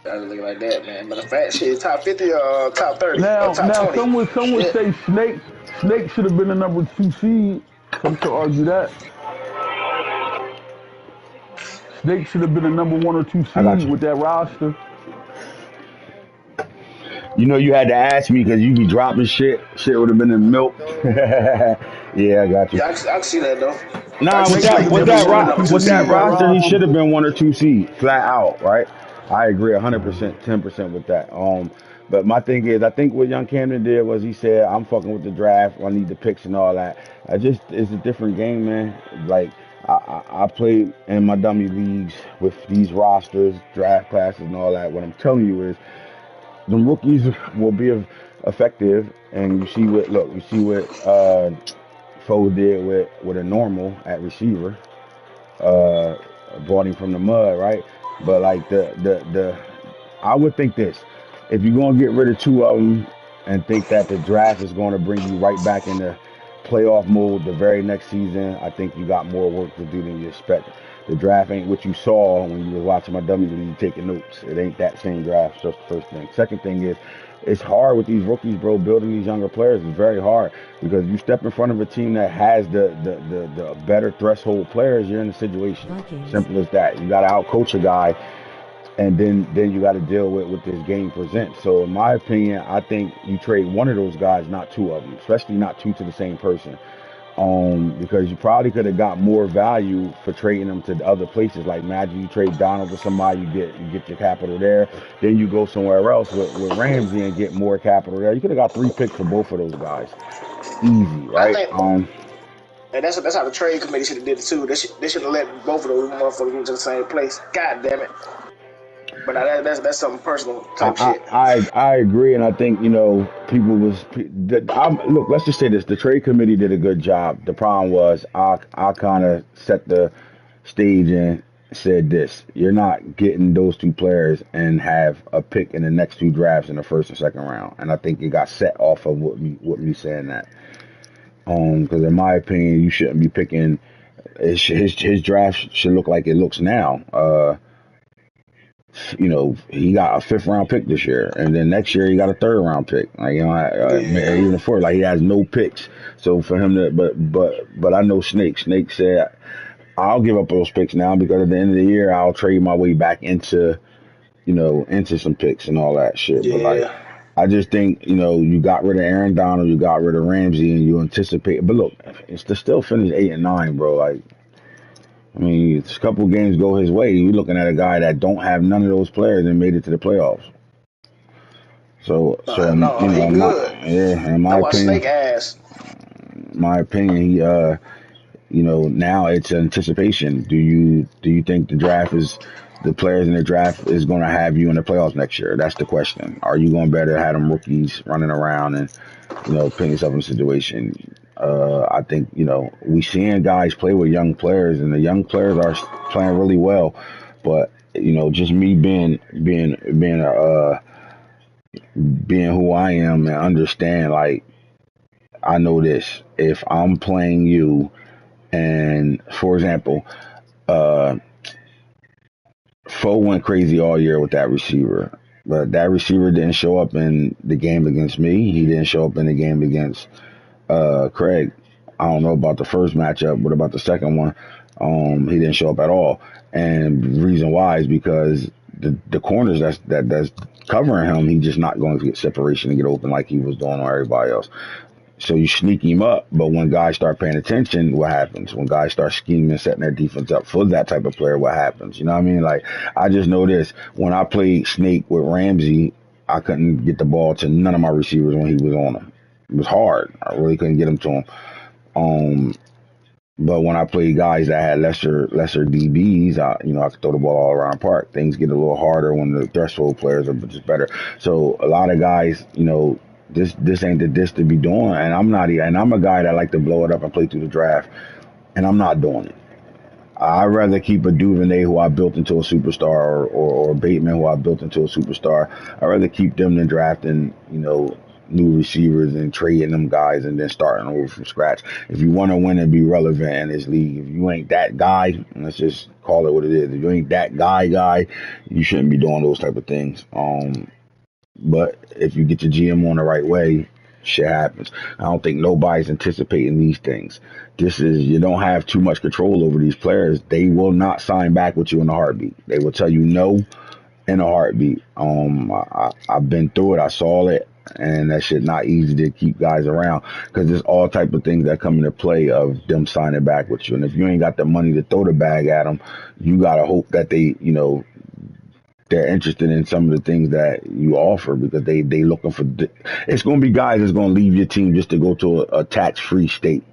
I was looking like that, man. But the fact shit, top 50 or top 30 or Now, top 20. some would Shit. say Snake should have been the number 2 seed. Some could argue that Snake should have been the number 1 or 2 I got seed you. with that roster. You know, you had to ask me because you be dropping shit. Shit would have been in milk. Yeah, I got you. Yeah, I can see that though. I can Nah, see Snake should Snake have been definitely the should 1 have or been number 2 two with seed that with seed. that roster, he roster. should have been 1 or 2 seed, flat out, right? I agree 100%, 10% with that. But my thing is, I think what Young Camden did was he said, "I'm fucking with the draft. I need the picks and all that." It's a different game, man. Like I played in my dummy leagues with these rosters, draft classes, and all that. What I'm telling you is, the rookies will be effective, and you see what Foe did with a normal at receiver, uh, brought him from the mud, right? But like I would think this: if you're gonna get rid of 2 of them and think that the draft is going to bring you right back into playoff mode the very next season, I think you got more work to do than you expect. The draft ain't what you saw when you was watching my W league taking notes. It ain't that same draft. Just the first thing. Second thing is, it's hard with these rookies, bro. Building these younger players is very hard because you step in front of a team that has the better threshold players. You're in a situation. Vikings. Simple as that. You got to outcoach a guy, and then you got to deal with what this game presents. So in my opinion, I think you trade one of those guys, not 2 of them, especially not 2 to the same person. Because you probably could have got more value for trading them to other places. Like imagine you trade Donald to somebody, you get your capital there, then you go somewhere else with Ramsey and get more capital there. You could have got 3 picks for both of those guys, easy, I right? think, and that's how the trade committee should have did it too. They should have let both of those motherfuckers go to the same place. God damn it! But now that's some personal type shit. I agree, and I think people look. Let's just say this: the trade committee did a good job. The problem was I kind of set the stage and said this: you're not getting those 2 players and have a pick in the next 2 drafts in the first and second round. And I think it got set off of what me saying that. Because in my opinion, you shouldn't be picking. His draft should look like it looks now. He got a 5th round pick this year, and then next year he got a 3rd round pick. Like Yeah, even before, like he has no picks. So for him to, but I know Snake. Snake said, "I'll give up those picks now because at the end of the year I'll trade my way back into into some picks and all that shit." But like, yeah. I just think you got rid of Aaron Donald, you got rid of Ramsey, and you anticipate. But look, it's to still finish 8-9, bro. Like, I mean, a couple games go his way. You're looking at a guy that don't have none of those players and made it to the playoffs. So No, he good. in That's why Snake ass. my opinion, he now it's anticipation. Do you think the players in the draft is going to have you in the playoffs next year? That's the question. Are you going to better have them rookies running around and putting yourself in a situation? I think we seeing guys play with young players, and the young players are playing really well. But just me being who I am and understand, like, I know this. If I'm playing you, and for example, uh, Foe went crazy all year with that receiver, but that receiver didn't show up in the game against me. He didn't show up in the game against Craig. I don't know about the first matchup, but about the second one, he didn't show up at all. And the reason why is because the corners that's covering him, he's just not going to get separation and get open like he was doing on everybody else. So you sneak him up, but when guys start paying attention, what happens? When guys start scheming, setting their defense up for that type of player, what happens? You know what I mean? Like, I just know this. When I played Snake with Ramsey, I couldn't get the ball to none of my receivers when he was on them. It was hard. I really couldn't get them to him. But when I played guys that had lesser DBs, I could throw the ball all around the park. Things get a little harder when the threshold players are just better. So a lot of guys, this ain't the dish to be doing, and I'm not. And I'm a guy that like to blow it up and play through the draft, and I'm not doing it. I'd rather keep a Duvernay who I built into a superstar, or Bateman who I built into a superstar. I'd rather keep them than drafting, new receivers and trading them guys and then starting over from scratch. If you want to win and be relevant in this league, if you ain't that guy, let's just call it what it is. If you ain't that guy, you shouldn't be doing those type of things. But if you get your GM on the right way, shit happens. I don't think nobody's anticipating these things. You don't have too much control over these players. They will not sign back with you in a heartbeat. They will tell you no in a heartbeat. I've been through it. I saw it, and that shit not easy to keep guys around because there's all type of things that come into play of them signing back with you. And if you ain't got the money to throw the bag at them, you gotta hope that they're interested in some of the things that you offer because they looking for. It's going to be guys that's going to leave your team just to go to a tax-free state.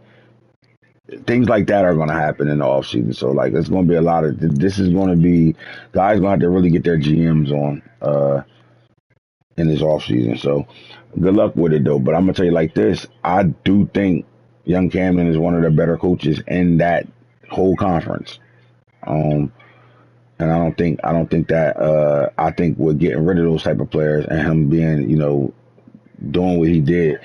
Things like that are going to happen in the offseason. So, like, it's going to be a lot of. This is going to be guys going to have to really get their GMs on in this offseason. So, good luck with it though. But I'm gonna tell you like this: I do think young Camden is one of the better coaches in that whole conference. And I don't think that I think we're getting rid of those type of players and him being, doing what he did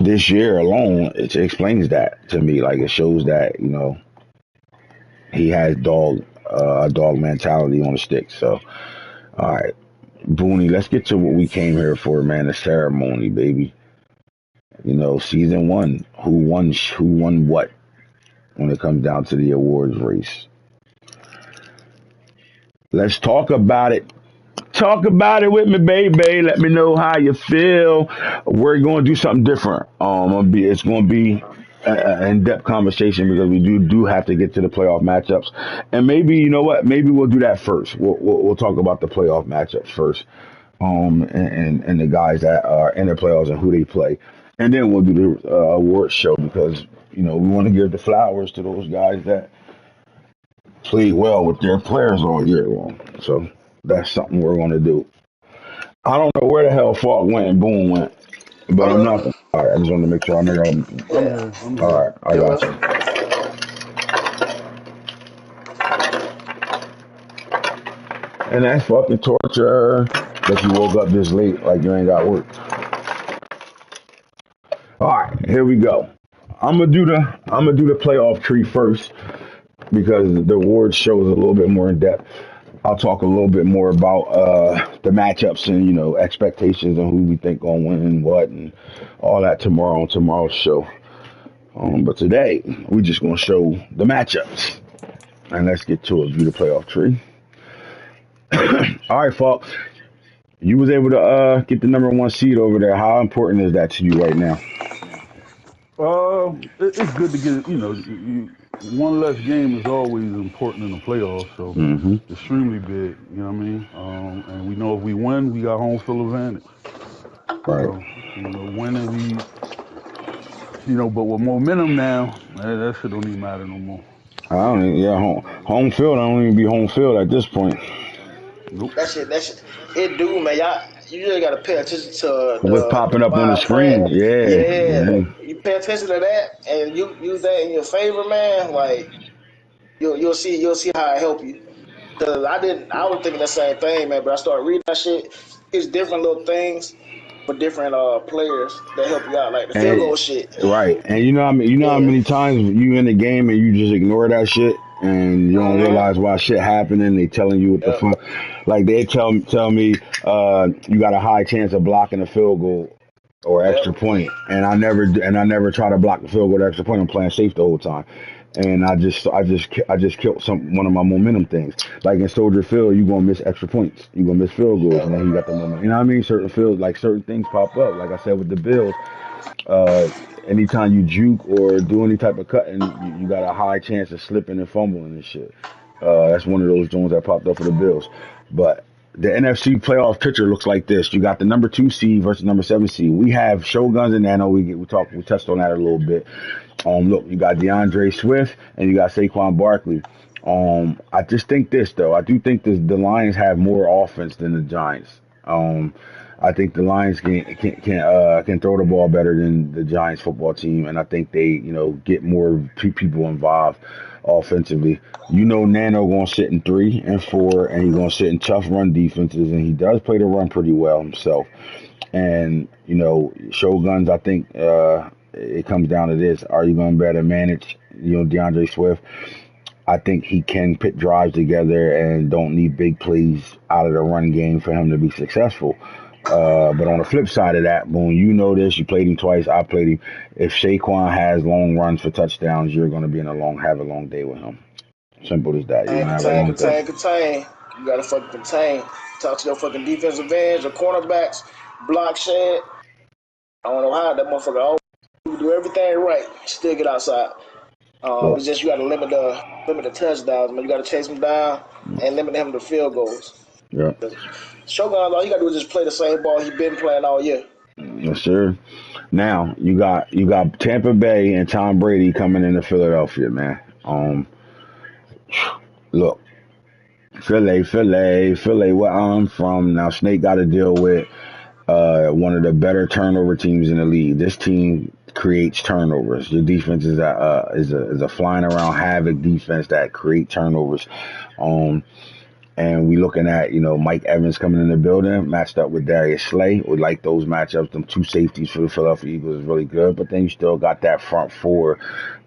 this year alone, it explains that to me. Like it shows that, he has a dog mentality on the stick. So all right. Booney, let's get to what we came here for, man, the ceremony, baby. Season 1, who won what when it comes down to the awards race. Let's talk about it. Talk about it with me, baby. Let me know how you feel. We're going to do something different. It's going to be an in-depth conversation because we do have to get to the playoff matchups. And maybe, you know what? Maybe we'll do that first. We'll talk about the playoff matchups first. And the guys that are in the playoffs and who they play. And then we'll do the awards show because, we want to give the flowers to those guys that played well with their players all year long. So that's something we're going to do. I don't know where the hell Falk went and Boone went, but I'm not. All right, I just wanted to make sure I know. I'm here. All right, I got you. And that's fucking torture that you woke up this late like you ain't got work. All right, here we go. I'm gonna do the playoff tree first because the awards show is a little bit more in depth. I'll talk a little bit more about the matchups and expectations and who we think gonna win and what and all that tomorrow on tomorrow's show. But today we're just gonna show the matchups and let's get to it. View the playoff tree. All right, Falk. You was able to get the number 1 seed over there. How important is that to you right now? It's good to get, one less game is always important in the playoffs, so extremely big, you know what I mean? And we know if we win, we got home field advantage. Right. So, winning, but with momentum now, that shit don't even matter no more. Home field, I don't even be home field at this point. Nope. That shit, it do, man. You just gotta pay attention to what's popping up on the screen. Yeah. You pay attention to that, and you use that in your favor, man. Like you'll see how it help you. Cause I was thinking the same thing, man. But I started reading that shit. It's different little things for different players that help you out, like the field goal shit. Right, and how many times you in the game and you just ignore that shit and you don't realize why shit happening. They telling you what the fuck, like they tell me you got a high chance of blocking a field goal or extra point, and I never try to block the field goal or extra point. I'm playing safe the whole time. And I just killed one of my momentum things. Like in Soldier Field, you gonna miss extra points, you gonna miss field goals, and then you got the momentum. You know what I mean? Certain fields, like certain things pop up. Like I said with the Bills, anytime you juke or do any type of cutting, you got a high chance of slipping and fumbling and shit. That's one of those zones that popped up for the Bills. But the NFC playoff picture looks like this. You got the number 2 seed versus number 7 seed. We have Shoguns and Nano. We touched on that a little bit. Look, you got DeAndre Swift and you got Saquon Barkley. I just think this though. I do think the Lions have more offense than the Giants. I think the Lions can throw the ball better than the Giants football team, and I think they get more people involved offensively. Nano gonna sit in 3 and 4, and he's gonna sit in tough run defenses, and he does play the run pretty well himself. And Shoguns, I think it comes down to this: are you going to better manage, DeAndre Swift? I think he can put drives together and don't need big plays out of the run game for him to be successful. But on the flip side of that, Boone, you know this. You played him twice. I played him. If Saquon has long runs for touchdowns, you're going to have a long day with him. Simple as that. You're going to have a long day. Contain. You got to fucking contain. Talk to your fucking defensive ends, your cornerbacks, block shed. I don't know how that motherfucker always do everything right, still get outside. It's just you got to limit the touchdowns, man. You got to chase them down and limit him to field goals. Yeah. Shogun, all you got to do is just play the same ball he's been playing all year. Yes, sir. Now you got Tampa Bay and Tom Brady coming into Philadelphia, man. Look, Philly, where I'm from. Now Snake got to deal with one of the better turnover teams in the league. This team creates turnovers. Your defense is a flying around havoc defense that create turnovers. And we looking at, Mike Evans coming in the building, matched up with Darius Slay. We like those matchups. Them two safeties for the Philadelphia Eagles is really good. But then you still got that front four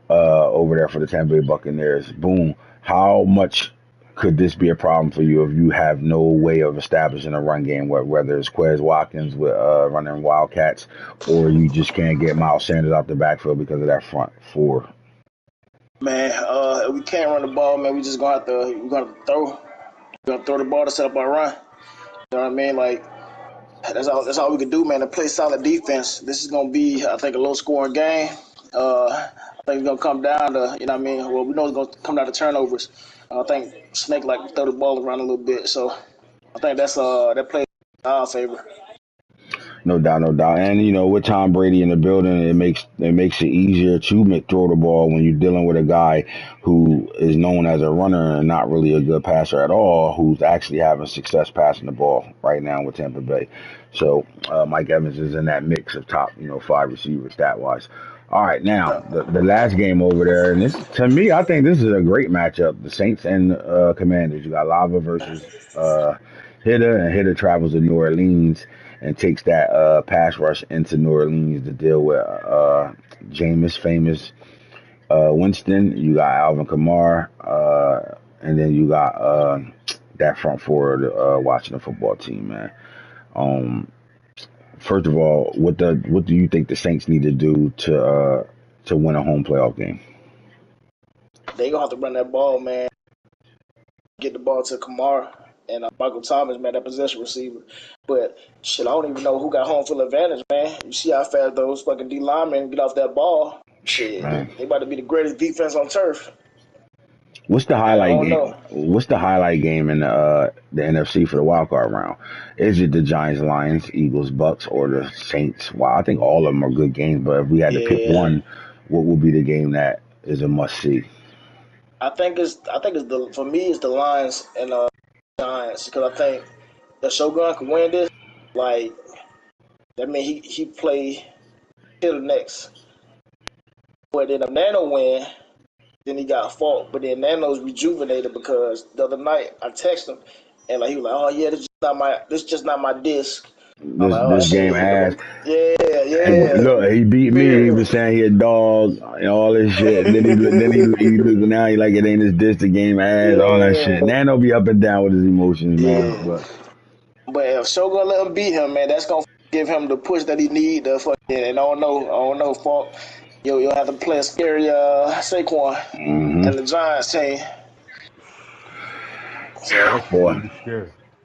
over there for the Tampa Bay Buccaneers. Boom. How much could this be a problem for you if you have no way of establishing a run game, whether it's Quez Watkins with running Wildcats, or you just can't get Miles Sanders out the backfield because of that front four? Man, if we can't run the ball, man, we're gonna throw. We're gonna throw the ball to set up our run. You know what I mean? Like that's all we can do, man. To play solid defense. This is gonna be, I think, a low scoring game. I think it's gonna come down to, you know what I mean? Well, we know it's gonna come down to turnovers. I think Snake like to throw the ball around a little bit, so I think that plays in our favor. No doubt. And with Tom Brady in the building, it makes it easier to throw the ball when you're dealing with a guy who is known as a runner and not really a good passer at all, who's actually having success passing the ball right now with Tampa Bay. So Mike Evans is in that mix of top 5 receivers stat wise. All right, now the last game over there, and to me, I think this is a great matchup. The Saints and Commanders. You got Lava versus Hitter, and Hitter travels to New Orleans and takes that pass rush into New Orleans to deal with Jameis, famous Winston. You got Alvin Kamara, and then you got that front four of the Washington football team, man. First of all, what do you think the Saints need to do to win a home playoff game? They gonna have to run that ball, man. Get the ball to Kamara and Michael Thomas, man, that possession receiver. But shit, I don't even know who got home field advantage, man. You see how fast those fucking D linemen get off that ball. Shit, they about to be the greatest defense on turf. What's the highlight game? What's the highlight game in the NFC for the wild card round? Is it the Giants, Lions, Eagles, Bucks, or the Saints? Wow, I think all of them are good games. But if we had to pick one, what would be the game that is a must see? I think it's for me it's the Lions and Giants, because I think the Shogun can win this. Like that means he play Hitter next. But then if Nano win, then he got fault. But then Nano's rejuvenated because the other night I texted him and he was like, "Oh yeah, this just not my disc." This game ass. Yeah. And look, he beat me. He was saying he a dog and all this shit. then he looking now. He like it ain't his disc. The game ass. All that shit. Nano be up and down with his emotions, man. But if Shogun let him beat him, man, that's gonna give him the push that he need. And I don't know, fault. You'll have to play a scary Saquon and the Giants team. So, boy.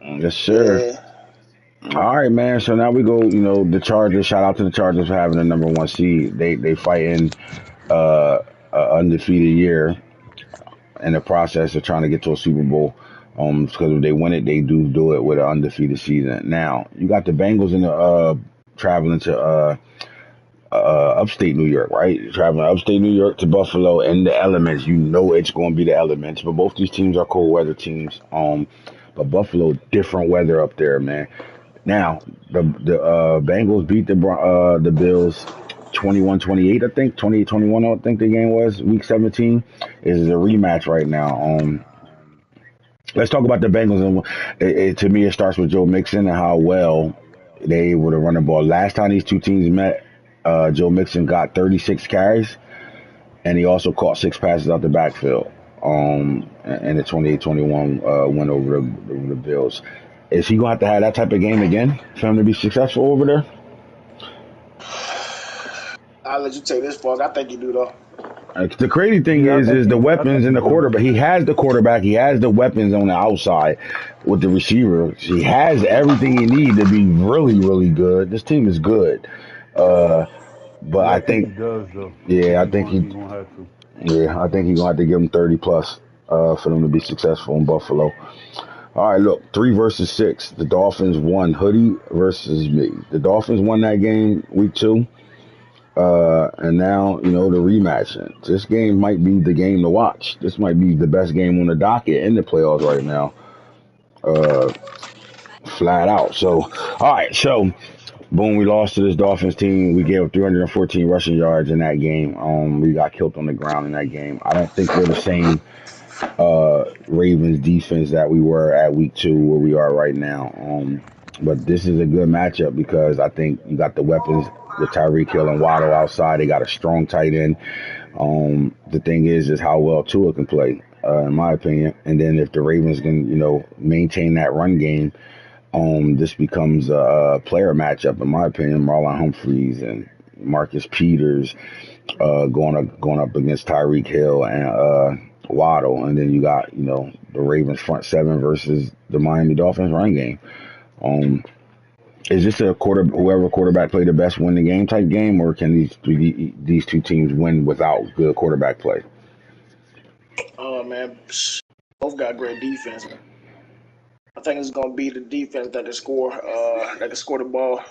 Yes, sir. Yeah. All right, man. So now we go, the Chargers. Shout out to the Chargers for having the number 1 seed. They fighting an undefeated year in the process of trying to get to a Super Bowl. Because if they win it, they do it with an undefeated season. Now, you got the Bengals in the traveling to upstate New York, right? Traveling upstate New York to Buffalo and the elements. It's going to be the elements. But both these teams are cold weather teams. But Buffalo, different weather up there, man. Now, the Bengals beat the Bills 21-28, I think. 28-21, I think the game was. Week 17 is a rematch right now. Let's talk about the Bengals. To me, it starts with Joe Mixon and how well They able to run the ball. Last time these two teams met, Joe Mixon got 36 carries, and he also caught 6 passes out the backfield. In the 28-21 win over the Bills. Is he going to have that type of game again for him to be successful over there? I'll let you take this, Falk. I think you do, though. The crazy thing is the weapons in the quarterback. He has the quarterback. He has the weapons on the outside with the receiver. He has everything he needs to be really, really good. This team is good. But I think he does, though. Yeah, I think he's gonna have to. Yeah, I think he's gonna have to give him 30 plus for them to be successful in Buffalo. All right, look, 3 versus 6. The Dolphins won. Hoodie versus me. The Dolphins won that game week 2. And now, the rematch. This game might be the game to watch. This might be the best game on the docket in the playoffs right now. Flat out. So, all right. So, boom, we lost to this Dolphins team. We gave up 314 rushing yards in that game. We got killed on the ground in that game. I don't think we're the same Ravens defense that we were at week 2 where we are right now. But this is a good matchup because I think you got the weapons with Tyreek Hill and Waddle outside. They got a strong tight end. The thing is how well Tua can play, in my opinion. And then if the Ravens can, maintain that run game, this becomes a player matchup, in my opinion. Marlon Humphreys and Marcus Peters going up against Tyreek Hill and Waddle, and then you got the Ravens front 7 versus the Miami Dolphins run game. Is this whoever quarterback played the best win the game type game, or can these two teams win without good quarterback play? Oh man, both got great defense. I think it's gonna be the defense that can score the ball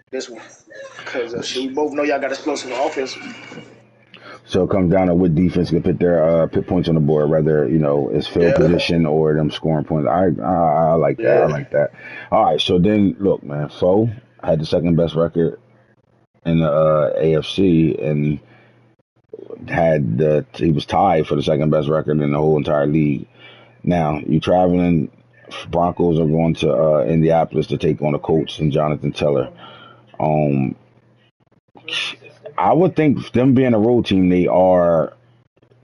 this one, because we both know y'all got explosive offense. So it comes down to what defense can put their put points on the board, whether it's field position or them scoring points. I like that. Yeah. I like that. All right, so then look, man, Foe had the second best record in the AFC and he was tied for the second best record in the whole entire league. Now you traveling. Broncos are going to Indianapolis to take on the Colts and Jonathan Taylor. I would think them being a road team, they are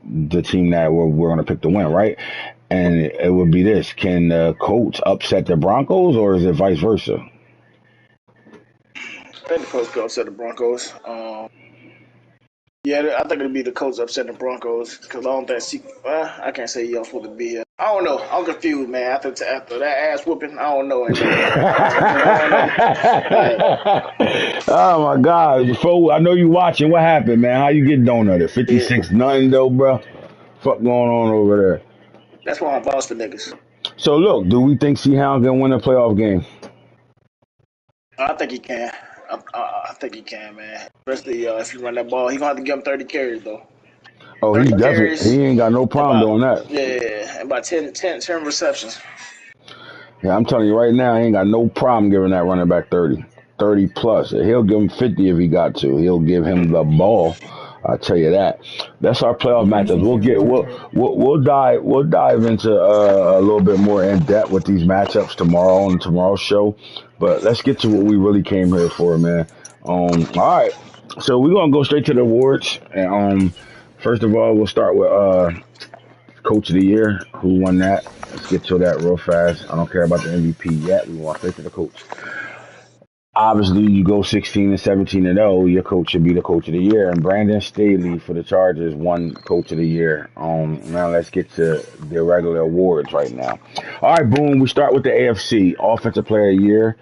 the team that we're going to pick to win, right? And it would be this. Can the Colts upset the Broncos, or is it vice versa? I think the Colts could upset the Broncos. Yeah, I think it'll be the Colts upsetting the Broncos, because I don't think I can't say y'all supposed to be here. I don't know. I'm confused, man. After that ass whooping, I don't know. Oh my God! Before I know you watching. What happened, man? How you get donutted? 56-0 though, bro. Fuck going on over there? That's why I'm boss for niggas. So look, do we think Seahawks can win a playoff game? I think he can. I think he can, man. Especially if you run that ball, he gonna have to give him 30 carries though. Oh, he definitely carries, he ain't got no problem doing that. Yeah, about 10 receptions. Yeah, I'm telling you right now, he ain't got no problem giving that running back 30 plus. He'll give him 50 if he got to. He'll give him the ball. I'll tell you that. That's our playoff matchups. We'll dive into a little bit more in depth with these matchups tomorrow on tomorrow's show. But let's get to what we really came here for, man. All right. So we're gonna go straight to the awards. And first of all, we'll start with Coach of the Year. Who won that? Let's get to that real fast. I don't care about the MVP yet. We want straight to the coach. Obviously, you go 16-17-0, your coach should be the Coach of the Year. And Brandon Staley for the Chargers won Coach of the Year. Now let's get to the regular awards right now. All right, boom. We start with the AFC. Offensive Player of the Year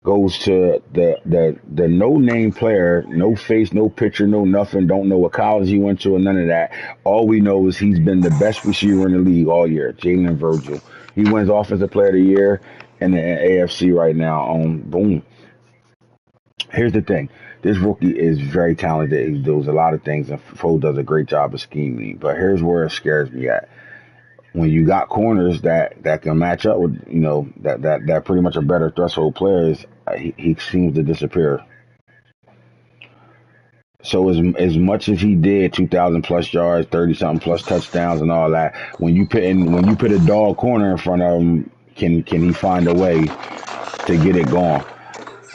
goes to the no-name player, no face, no picture, no nothing. Don't know what college he went to or none of that. All we know is he's been the best receiver in the league all year, Jalen Virgil. He wins Offensive Player of the Year in the AFC right now. Boom. Here's the thing. This rookie is very talented. He does a lot of things, and Foe does a great job of scheming. But here's where it scares me at. When you got corners that can match up with, that pretty much are better threshold players, he seems to disappear. So as much as he did 2,000 plus yards, 30-something plus touchdowns and all that, when you put a dog corner in front of him, can he find a way to get it going?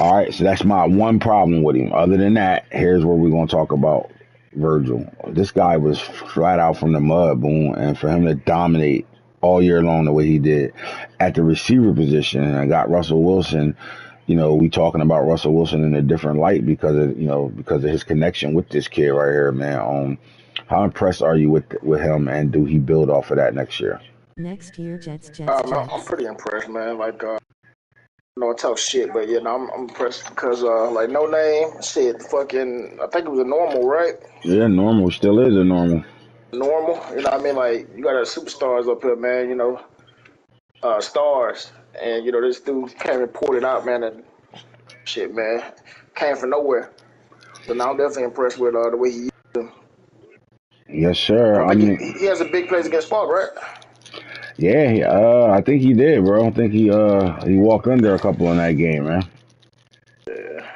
All right, so that's my one problem with him. Other than that, here's where we're gonna talk about Virgil. This guy was flat out from the mud, boom, and for him to dominate all year long the way he did at the receiver position, and I got Russell Wilson. We talking about Russell Wilson in a different light because of his connection with this kid right here, man. How impressed are you with him, and do he build off of that next year? Next year, Jets. I'm pretty impressed, man. Like, I talk shit, but I'm impressed because like no name, shit, fucking, I think it was a normal, right? Yeah, normal still is a normal. Normal, you know what I mean? Like you got superstars up here, man. Stars, and this dude came and poured it out, man. And shit, man, came from nowhere. So now I'm definitely impressed with the way he used him. Yes, sir. I think he has a big plays against Falk, right? Yeah, I think he did, bro. I think he walked under a couple in that game, man. Yeah.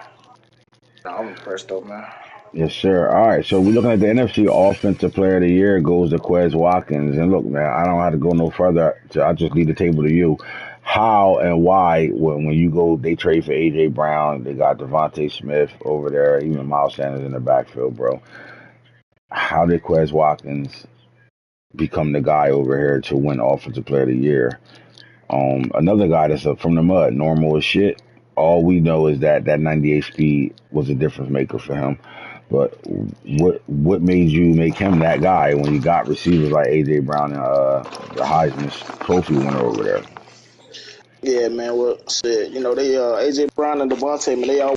Nah, I'm impressed though, man. Yes, sir. All right, so we're looking at the NFC Offensive Player of the Year goes to Quez Watkins. And look, man, I don't have to go no further. I just leave the table to you. How and why, when you go, they trade for A.J. Brown, they got Devontae Smith over there, even Miles Sanders in the backfield, bro. How did Quez Watkins become the guy over here to win Offensive Player of the Year? Another guy that's from the mud, normal as shit. All we know is that 98 speed was a difference maker for him. But what made you make him that guy when you got receivers like AJ Brown and the Heisman Trophy winner over there? Yeah, man. Well, shit, they AJ Brown and Devontae, man, they all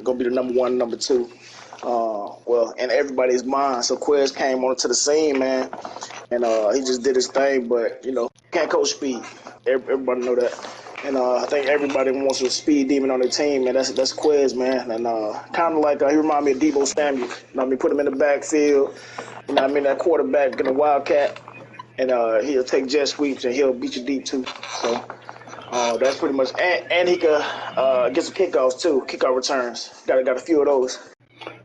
gonna be the number one, number two. Well, in everybody's mind. So Quez came onto the scene, man, and he just did his thing. But can't coach speed. Everybody know that. And I think everybody wants a speed demon on their team, man. That's Quez, man. And kind of like he remind me of Debo Samuel. Put him in the backfield. That quarterback in the Wildcat, and he'll take jet sweeps and he'll beat you deep too. So that's pretty much. And he could get some kickoffs too, kickoff returns. Got a few of those.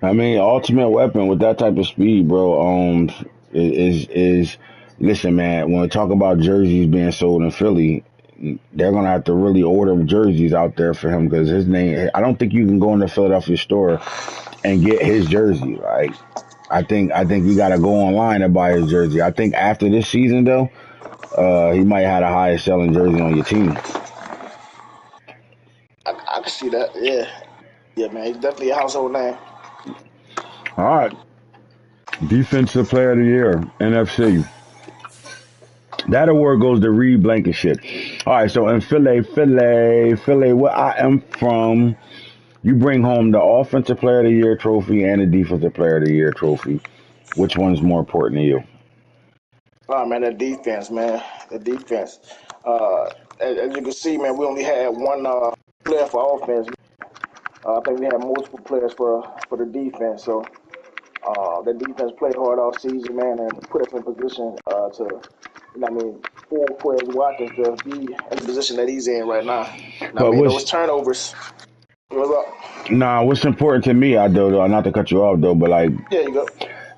Ultimate weapon with that type of speed, bro. Is listen, man. When we talk about jerseys being sold in Philly, they're gonna have to really order jerseys out there for him because his name. I don't think you can go in the Philadelphia store and get his jersey. Like, I think you gotta go online and buy his jersey. I think after this season though, he might have the highest selling jersey on your team. I can see that. Yeah, man. He's definitely a household name. All right, Defensive Player of the Year, NFC. That award goes to Reed Blankenship. All right, so in Philly, where I am from, you bring home the Offensive Player of the Year trophy and the Defensive Player of the Year trophy. Which one's more important to you? Oh, man, that defense, man. The defense. As you can see, man, we only had one player for offense. I think we had multiple players for the defense. So the defense played hard all season, man, and put us in position to, for Quez Watkins to be in the position that he's in right now. But those turnovers. What's up? nah, what's important to me, though, not to cut you off though, but like, Yeah, you go.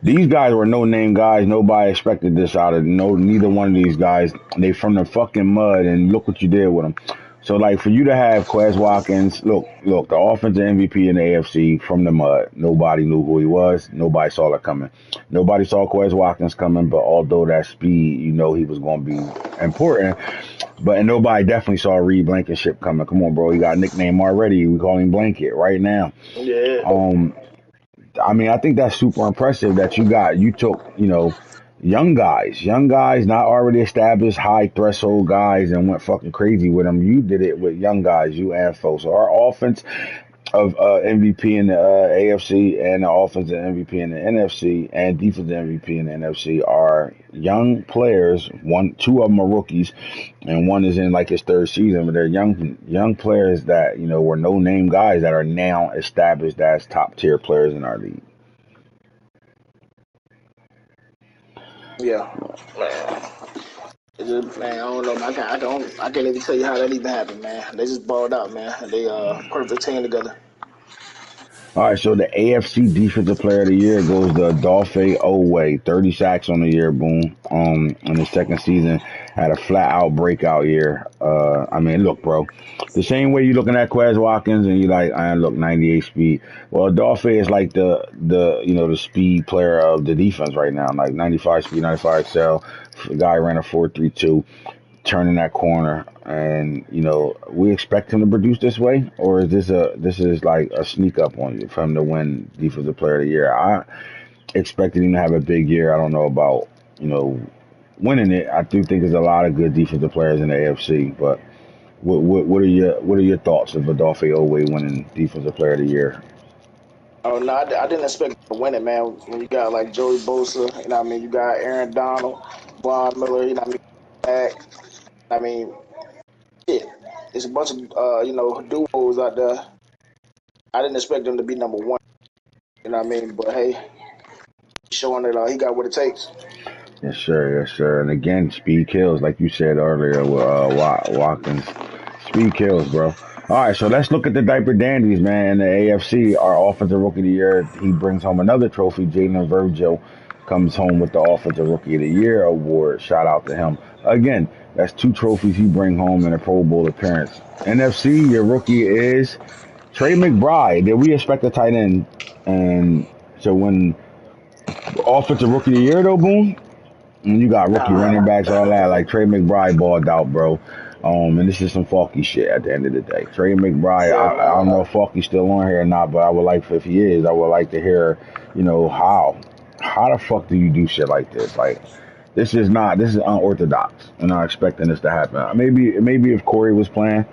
these guys were no name guys. Nobody expected this out of neither one of these guys. They from the fucking mud, and look what you did with them. So, like, for you to have Quez Watkins, look, the offensive MVP in the AFC from the mud. Nobody knew who he was. Nobody saw it coming. Nobody saw Quez Watkins coming, but although that speed, he was going to be important. But nobody definitely saw Reed Blankenship coming. Come on, bro. He got a nickname already. We call him Blanket right now. Yeah. I think that's super impressive that you took, young guys, not already established high threshold guys and went fucking crazy with them. You did it with young guys, you and folks. So our offense of MVP in the AFC and the offensive MVP in the NFC and defensive MVP in the NFC are young players. Two of them are rookies, and one is in like his third season. But they're young players that were no name guys that are now established as top tier players in our league. Yeah, man. It's just, man, I don't know, man. I can't even tell you how that even happened, man. They just balled out, man. They perfect team together. All right, so the AFC Defensive Player of the Year goes to Dolphe Oweh, 30 sacks on the year, boom, in his second season. had a flat out breakout year. I mean, look, bro, the same way you looking at Quez Watkins and you like, I look 98 speed. Well, Dolphy is like the speed player of the defense right now, like 95 speed, 95 excel. The guy ran a 4.32, turning that corner, and we expect him to produce this way, or is this is like a sneak up on you for him to win defensive player of the year? I expected him to have a big year. I don't know about winning it. I do think there's a lot of good defensive players in the AFC, but what are your thoughts of Adolphe Oweh winning defensive player of the year? Oh no, I didn't expect to win it, man. When you got like Joey Bosa, you got Aaron Donald, Von Miller, back. I mean, shit, it's a bunch of duos out there. I didn't expect them to be number one. But hey, showing that he got what it takes. Yes, sir. Yes, sir. And again, speed kills, like you said earlier with Watkins. Speed kills, bro. All right, so let's look at the diaper dandies, man. In the AFC, our offensive rookie of the year, he brings home another trophy. Jalen Virgil comes home with the offensive rookie of the year award. Shout out to him. Again, that's 2 trophies he bring home in a Pro Bowl appearance. NFC, your rookie is Trey McBride. Did we expect a tight end and to win offensive rookie of the year though, Boone? And you got rookie running backs, all that. Like Trey McBride balled out, bro. And this is some Falky shit at the end of the day. Trey McBride, I don't know if Falky's still on here or not, but I would like, if he is, I would like to hear, how the fuck do you do shit like this? Like, this is unorthodox. I'm not expecting this to happen. Maybe if Corey was playing,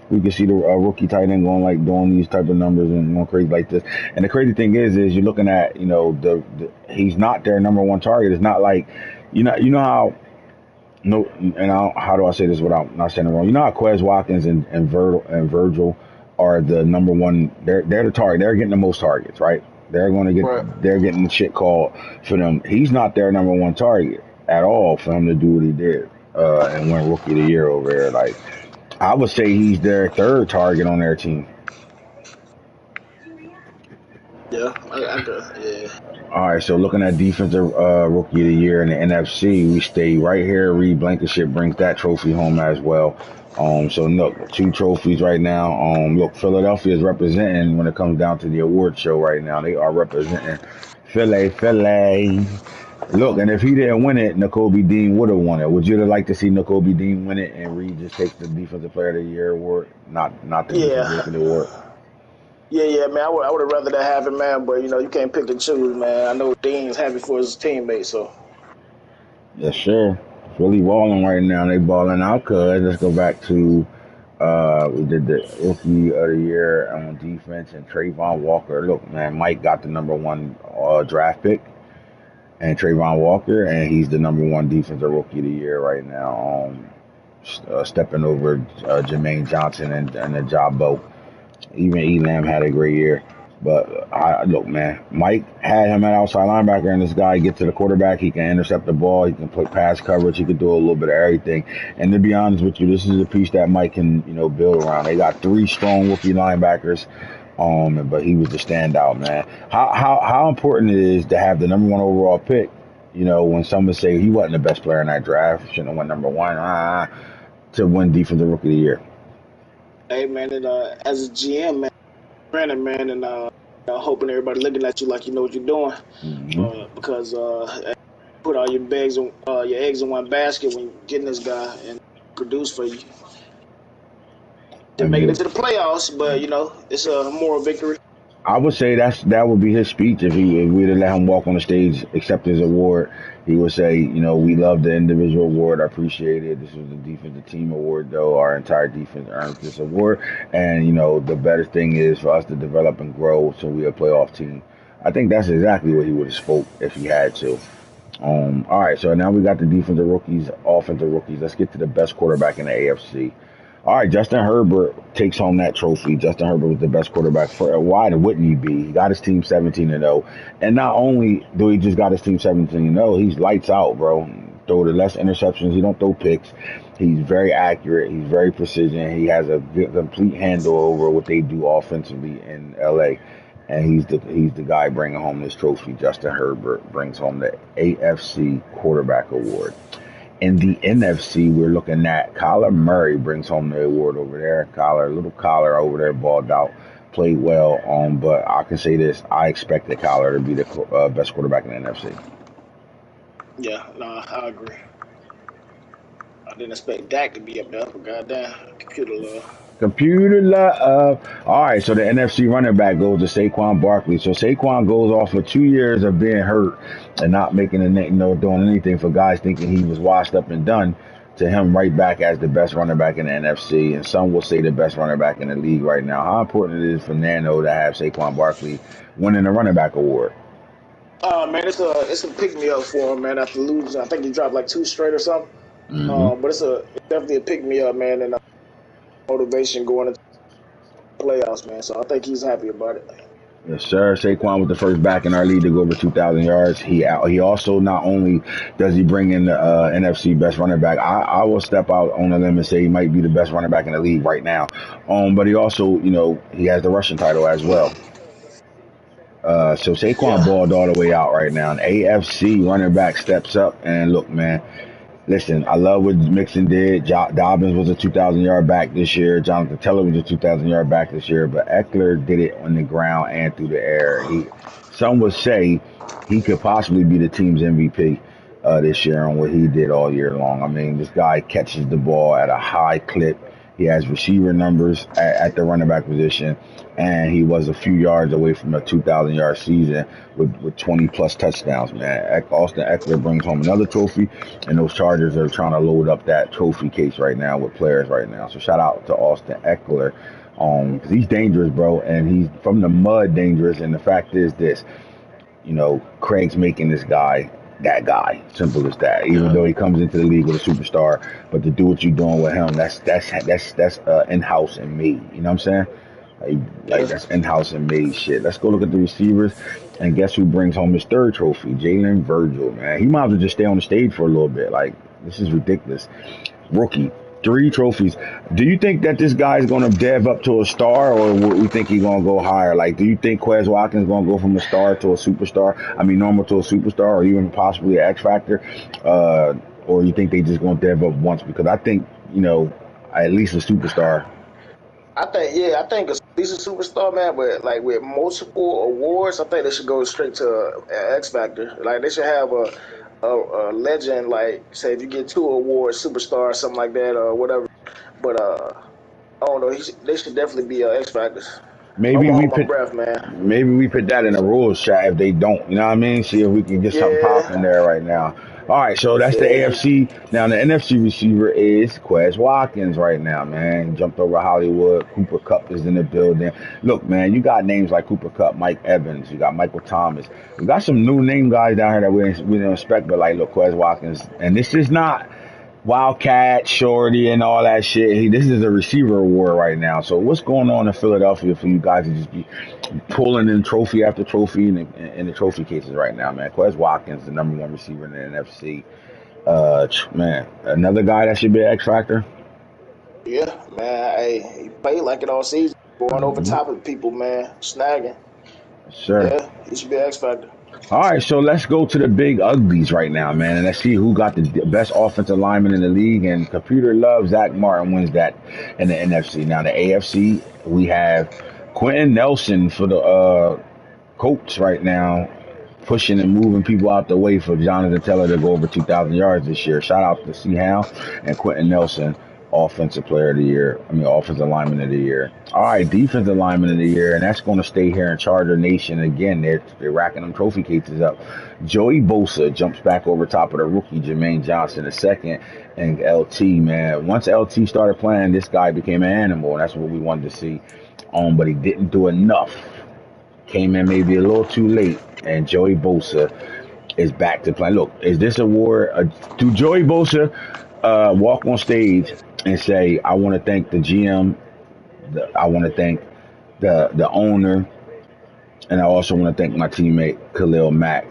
we could see the rookie tight end doing these type of numbers and going crazy like this. And the crazy thing is you're looking at, he's not their number one target. It's not like, how, how do I say this without not saying it wrong? You know how Quez Watkins and Virgil are the number one. They're the target. They're getting the most targets, right? They're going to get. Right. They're getting the shit called for them. He's not their number one target at all for him to do what he did and win rookie of the year over there. Like, I would say he's their 3rd target on their team. Yeah, yeah. All right, so looking at defensive rookie of the year in the NFC, we stay right here. Reed Blankenship brings that trophy home as well. So look, 2 trophies right now. Look, Philadelphia is representing when it comes down to the award show right now. They are representing Philly. Look, and if he didn't win it, Nakobe Dean would have won it. Would you have liked to see Nakobe Dean win it and Reed just take the defensive player of the year award, not the defensive rookie of the award? Yeah, man. I would have rather that happen, man. But you can't pick and choose, man. I know Dean's happy for his teammates, so. Yes, sir. Really balling right now. They balling out. Cause let's go back to we did the rookie of the year on defense and Trayvon Walker. Look, man, Mike got the number 1 draft pick, and Trayvon Walker, and he's the number 1 defensive rookie of the year right now. Stepping over Jermaine Johnson and the Jabbo. Even Elam had a great year. But look, man, Mike had him at outside linebacker, and this guy gets to the quarterback. He can intercept the ball. He can play pass coverage. He can do a little bit of everything. And to be honest with you, this is a piece that Mike can, build around. They got 3 strong rookie linebackers. But he was the standout, man. How important it is to have the number 1 overall pick. When someone say he wasn't the best player in that draft, shouldn't have won number 1, to win defensive rookie of the year. Hey, man, and as a GM, man, granted, man, and hoping everybody looking at you like you know what you're doing, because put all your eggs in one basket when you're getting this guy and produce for you. Didn't make it into the playoffs, but it's a moral victory. I would say that would be his speech if we'd have let him walk on the stage, accept his award. He would say, we love the individual award. I appreciate it. This was the defensive team award, though. Our entire defense earned this award. And, the better thing is for us to develop and grow so we're a playoff team. I think that's exactly what he would have spoke if he had to. All right, so now we got the defensive rookies, offensive rookies. Let's get to the best quarterback in the AFC. All right, Justin Herbert takes home that trophy. Justin Herbert was the best quarterback. Why wouldn't he be? He got his team 17-0. And not only do he just got his team 17-0, he's lights out, bro. Throw the less interceptions. He don't throw picks. He's very accurate. He's very precision. He has a complete handle over what they do offensively in L.A. And he's the guy bringing home this trophy. Justin Herbert brings home the AFC Quarterback Award. In the NFC, we're looking at Kyler Murray brings home the award over there. Little Kyler over there, balled out, played well. But I can say this: I expected Kyler to be the best quarterback in the NFC. Yeah, nah, I agree. I didn't expect Dak to be up there, but goddamn, computer love. Computer love. All right, so the NFC running back goes to Saquon Barkley. So Saquon goes off for 2 years of being hurt and not making doing anything for guys thinking he was washed up and done. To him, right back as the best running back in the NFC, and some will say the best running back in the league right now. How important it is for Nano to have Saquon Barkley winning the running back award? Man, it's a pick me up for him, man. After losing, I think he dropped like 2 straight or something. Mm-hmm. But it's definitely a pick me up, man, and motivation going into the playoffs, man. So I think he's happy about it. Yes, sir. Saquon was the first back in our league to go over 2,000 yards. He also not only does he bring in the NFC best running back, I will step out on a limb and say he might be the best running back in the league right now. But he also, he has the rushing title as well. So Saquon balled all the way out right now. And AFC running back steps up. And look, man, listen, I love what Mixon did. Dobbins was a 2,000-yard back this year. Jonathan Taylor was a 2,000-yard back this year. But Eckler did it on the ground and through the air. Some would say he could possibly be the team's MVP this year on what he did all year long. I mean, this guy catches the ball at a high clip. He has receiver numbers at the running back position, and he was a few yards away from a 2,000-yard season with 20-plus touchdowns, man. Austin Eckler brings home another trophy, and those Chargers are trying to load up that trophy case right now with players right now. So shout out to Austin Eckler. Because he's dangerous, bro, and he's from the mud dangerous, and the fact is this, Craig's making this guy that guy. Simple as that. Even though he comes into the league with a superstar, but to do what you're doing with him, that's in-house and made. You know what I'm saying? Like that's in-house and made shit. Let's go look at the receivers, and guess who brings home his 3rd trophy? Jalen Virgil, man. He might as well just stay on the stage for a little bit. Like, this is ridiculous. Rookie. 3 trophies. Do you think that this guy is going to dev up to a star, or we think he's going to go higher? Like, do you think Quez Watkins is going to go from a star to a superstar? I mean, normal to a superstar, or even possibly an X Factor? Or you think they just going to dev up once? Because I think, at least a superstar. I think at least a superstar, man. But like with multiple awards, I think they should go straight to an X Factor. Like they should have a legend, like say if you get 2 awards, superstar, something like that, or whatever. But I don't know. They should definitely be X Factors. Maybe we put breath, man. Maybe we put that in the rules chat if they don't. You know what I mean? See if we can get something popping there right now. All right, so that's the AFC. Now the NFC receiver is Quez Watkins right now, man. He jumped over Hollywood. Cooper Kupp is in the building. Look, man, you got names like Cooper Kupp, Mike Evans. You got Michael Thomas. We got some new name guys down here that we didn't expect, but like, look, Quez Watkins. And this is not Wildcat, Shorty, and all that shit. This is a receiver award right now. So what's going on in Philadelphia for you guys to just be pulling in trophy after trophy in the trophy cases right now, man? Quez Watkins, the number 1 receiver in the NFC. Man, another guy that should be an X Factor. Yeah, man. Hey, he played like it all season, going over top of people, man, snagging. Sure. Yeah, he should be an X Factor. All right, so let's go to the big uglies right now, man, and let's see who got the best offensive lineman in the league. And computer love Zach Martin wins that in the NFC. Now the AFC, we have Quentin Nelson for the Colts right now, pushing and moving people out the way for Jonathan Taylor to go over 2,000 yards this year. Shout out to C. Howe and Quentin Nelson, offensive player of the year. Offensive lineman of the year. All right, defensive lineman of the year, and that's going to stay here in Charger Nation again. They're racking them trophy cases up. Joey Bosa jumps back over top of the rookie Jermaine Johnson the second, and LT, man. Once LT started playing, this guy became an animal, and that's what we wanted to see. But he didn't do enough. Came in maybe a little too late, and Joey Bosa is back to playing. Look, is this award? Do Joey Bosa walk on stage and say, I want to thank the GM, I want to thank the owner, and I also want to thank my teammate Khalil Mack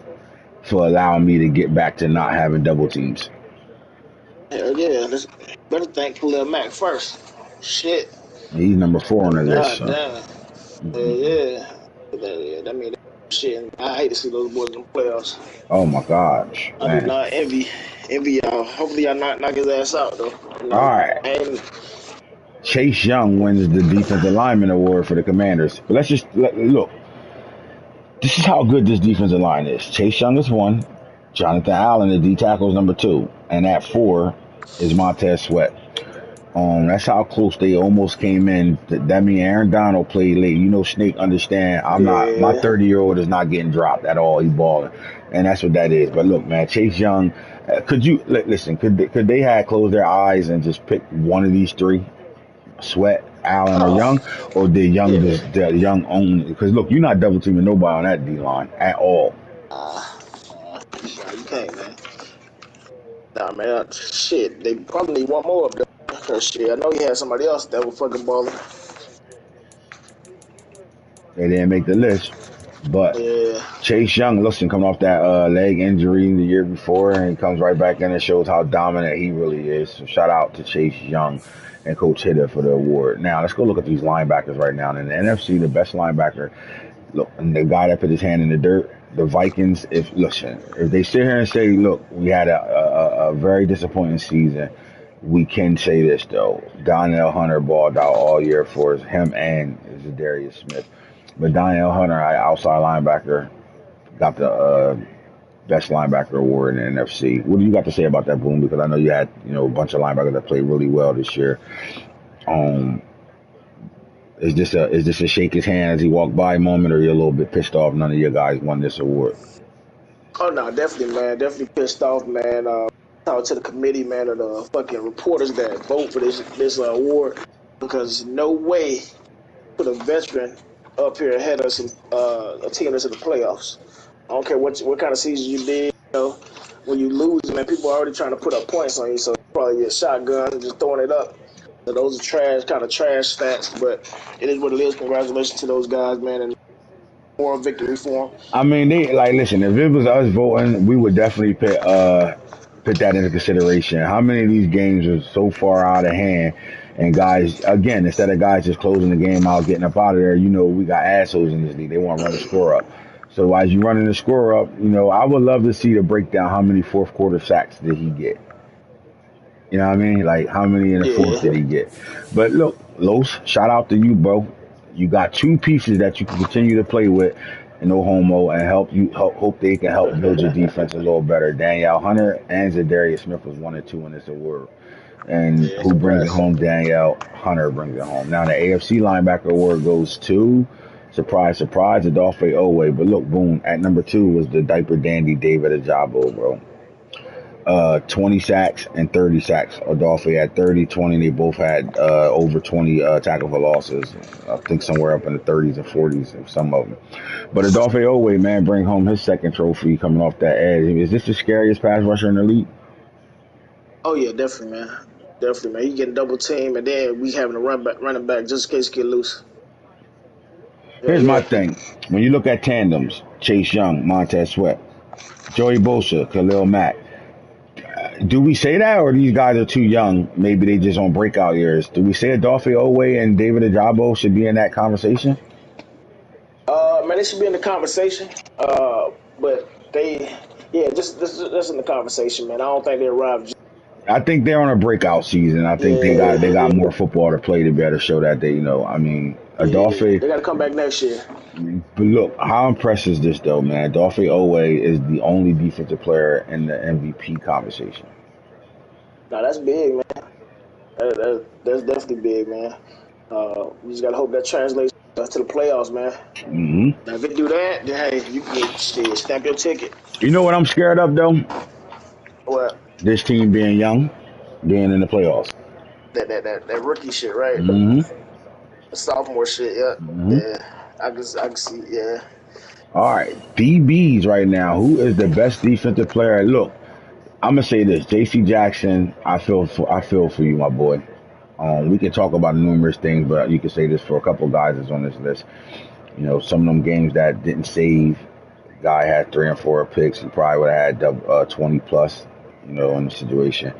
for allowing me to get back to not having double teams? Hell yeah, better thank Khalil Mack first. Shit. He's number 4 on the list. God damn. Yeah. That means shit. And I hate to see those boys in the playoffs. Oh my gosh, I do man. not envy y'all. Hopefully y'all knock his ass out though. You All know, right. and Chase Young wins the defensive lineman award for the Commanders. But let's just look. This is how good this defensive line is. Chase Young is 1. Jonathan Allen, the D tackle, is number 2. And at 4 is Montez Sweat. That's how close they almost came in. That means Aaron Donald played late. You know, Snake understand. My yeah. 30-year-old is not getting dropped at all. He balling, and that's what that is. But look, man, Chase Young. Could you listen? Could they have closed their eyes and just pick one of these 3? Sweat, Allen, or Young, or did Young Yeah. just Young own? Because look, you're not double teaming nobody on that D line at all. You can't, man. Nah, man. Shit, they probably need one more up there. Cause shit, I know he had somebody else that was fucking balling. They didn't make the list, but Yeah. Chase Young, listen, coming off that leg injury the year before, and he comes right back in and shows how dominant he really is. So shout out to Chase Young and Coach Hitter for the award. Now let's go look at these linebackers right now. In the NFC, the best linebacker, look, and the guy that put his hand in the dirt, the Vikings. If they sit here and say, look, we had a very disappointing season, we can say this though: Donnell Hunter balled out all year for him and Zadarius Smith. But Donnell Hunter, outside linebacker, got the best linebacker award in the NFC. What do you got to say about that, Boom? Because I know you had a bunch of linebackers that played really well this year. Is this a shake his hand as he walked by moment, or you're a little bit pissed off none of your guys won this award? Oh no, definitely, man. Definitely pissed off, man. Talk to the committee, man, of the fucking reporters that vote for this award, because no way put a veteran up here ahead of a team that's in the playoffs. I don't care what kind of season you did. When you lose, man, people are already trying to put up points on you, so probably a shotgun and just throwing it up. So those are kind of trash stats, but it is what it is. Congratulations to those guys, man, and more victory for them. I mean, listen. If it was us voting, we would definitely put that into consideration. How many of these games are so far out of hand, and guys, again, instead of guys just closing the game out, getting up out of there, we got assholes in this league. They want to run the score up. So as you running the score up, I would love to see the breakdown. How many fourth quarter sacks did he get? You know what I mean? Like, how many in the fourth did he get? But look, Los, shout out to you, bro. You got 2 pieces that you can continue to play with, no homo, and hope they can help build your defense a little better. Danielle Hunter and Zadarius Smith was 1 and 2 in this award. And who brings it home? Danielle Hunter brings it home. Now the AFC linebacker award goes to, surprise, surprise, Adolphe Owe. But look, boom, at number 2 was the diaper dandy David Ajabo, bro. 20 sacks and 30 sacks. Adolphe had 30, 20. They both had over 20 tackle for losses. I think somewhere up in the 30s and 40s of some of them. But Adolphe Owe, man, bring home his second trophy coming off that edge. Is this the scariest pass rusher in the league? Oh yeah, definitely, man. Definitely, man. He getting double team, and then we having a running back just in case he get loose. Here's my thing. When you look at tandems, Chase Young, Montez Sweat, Joey Bosa, Khalil Mack, do we say that, or these guys are too young? Maybe they just on breakout years. Do we say Adolphe Owe and David Ajabo should be in that conversation? Man, they should be in the conversation. But just in the conversation, man. I don't think they arrived. I think they're on a breakout season. I think they got more football to play to better show that they, Adolphe. They got to come back next year. But look, how impressive is this though, man? Adolphe Owe is the only defensive player in the MVP conversation. Now that's big, man. That's definitely big, man. We just gotta hope that translates to the playoffs, man. Mm-hmm. Now if it do that, then hey, you can stamp your ticket. You know what I'm scared of though? What? This team being young, being in the playoffs. That rookie shit, right? Mm-hmm. The sophomore shit, yeah. Mm-hmm. Yeah. I can see, yeah. All right, DBs right now. Who is the best defensive player? Look, I'm gonna say this: J.C. Jackson. I feel for you, my boy. We can talk about numerous things, but you can say this for a couple guys that's on this list. Some of them games that didn't save. Guy had 3 and 4 picks. He probably would have had 20 plus. In the situation.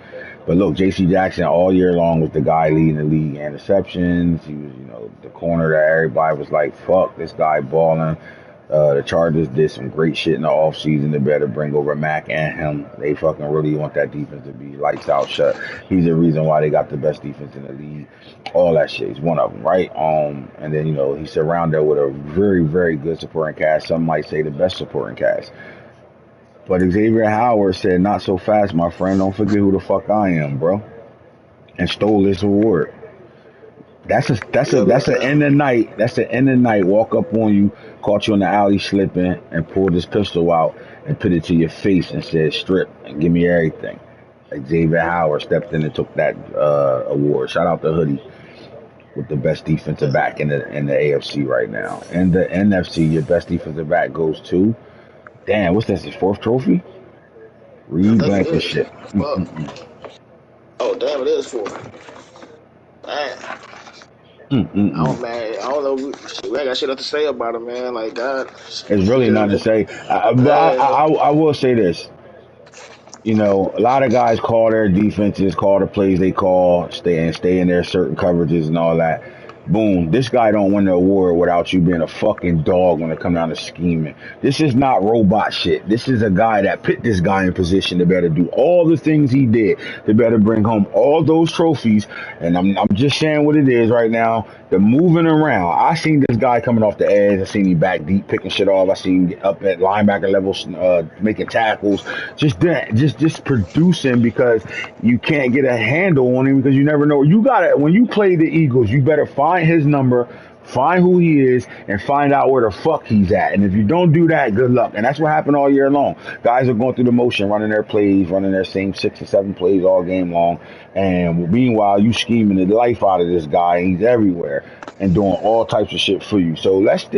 But look, J.C. Jackson all year long was the guy leading the league in interceptions. He was, the corner that everybody was like, fuck, this guy balling. The Chargers did some great shit in the offseason. They better bring over Mac and him. They fucking really want that defense to be lights out shut. He's the reason why they got the best defense in the league. All that shit. He's one of them, right? And then, he's surrounded with a very, very good supporting cast. Some might say the best supporting cast. But Xavier Howard said, not so fast, my friend. Don't forget who the fuck I am, bro. And stole this award. That's an end of night. That's an end of night. Walk up on you, caught you in the alley slipping, and pulled his pistol out and put it to your face and said, "Strip and give me everything." Xavier Howard stepped in and took that award. Shout out to Hoodie with the best defensive back in the AFC right now. And the NFC, your best defensive back goes to, damn, what's this? His fourth trophy? Reed Blankenship. Oh damn, it is 4. Man. Oh man, I don't know. We ain't got shit else to say about it, man. Like God, it's really nothing to say. But I will say this. A lot of guys call their defenses, call the plays they call, stay in their certain coverages and all that. Boom, this guy don't win the award without you being a fucking dog when it comes down to scheming. This is not robot shit. This is a guy that put this guy in position to better do all the things he did, to better bring home all those trophies. And I'm just saying what it is right now. The moving around. I seen this guy coming off the edge. I seen him back deep picking shit off. I seen him up at linebacker levels making tackles. Just producing, because you can't get a handle on him because you never know. You gotta, when you play the Eagles, you better find his number, find who he is, and find out where the fuck he's at. And if you don't do that, good luck. And that's what happened all year long. Guys are going through the motion, running their plays, running their same 6 or 7 plays all game long. And meanwhile, you scheming the life out of this guy, and he's everywhere and doing all types of shit for you. So let's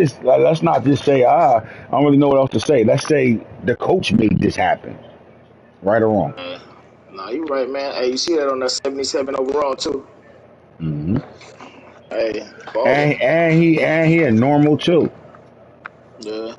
not just say, I don't really know what else to say. Let's say the coach made this happen. Right or wrong? Nah, you right, man. Hey, you see that on that 77 overall too. Mm-hmm. Hey, and he a normal too. Yeah.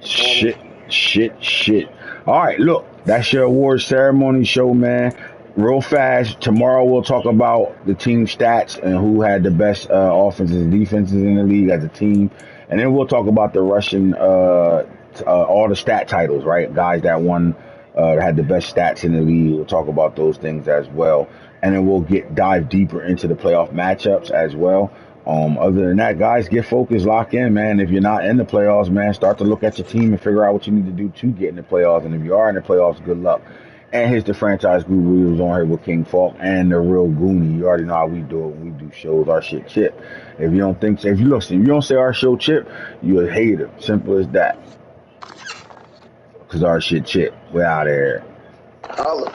Shit. All right, look, that's your award ceremony show, man. Real fast. Tomorrow we'll talk about the team stats and who had the best offenses and defenses in the league as a team, and then we'll talk about the Russian all the stat titles, right? Guys that won had the best stats in the league. We'll talk about those things as well. And then we'll dive deeper into the playoff matchups as well. Other than that, guys, get focused, lock in, man. If you're not in the playoffs, man, start to look at your team and figure out what you need to do to get in the playoffs. And if you are in the playoffs, good luck. And here's the franchise guru who's on here with King Falk and the real Goonie. You already know how we do it when we do shows. Our shit chip. If you don't think so, if you don't say our show chip, you're a hater. Simple as that. Cause our shit chip. We're out of here. Holla.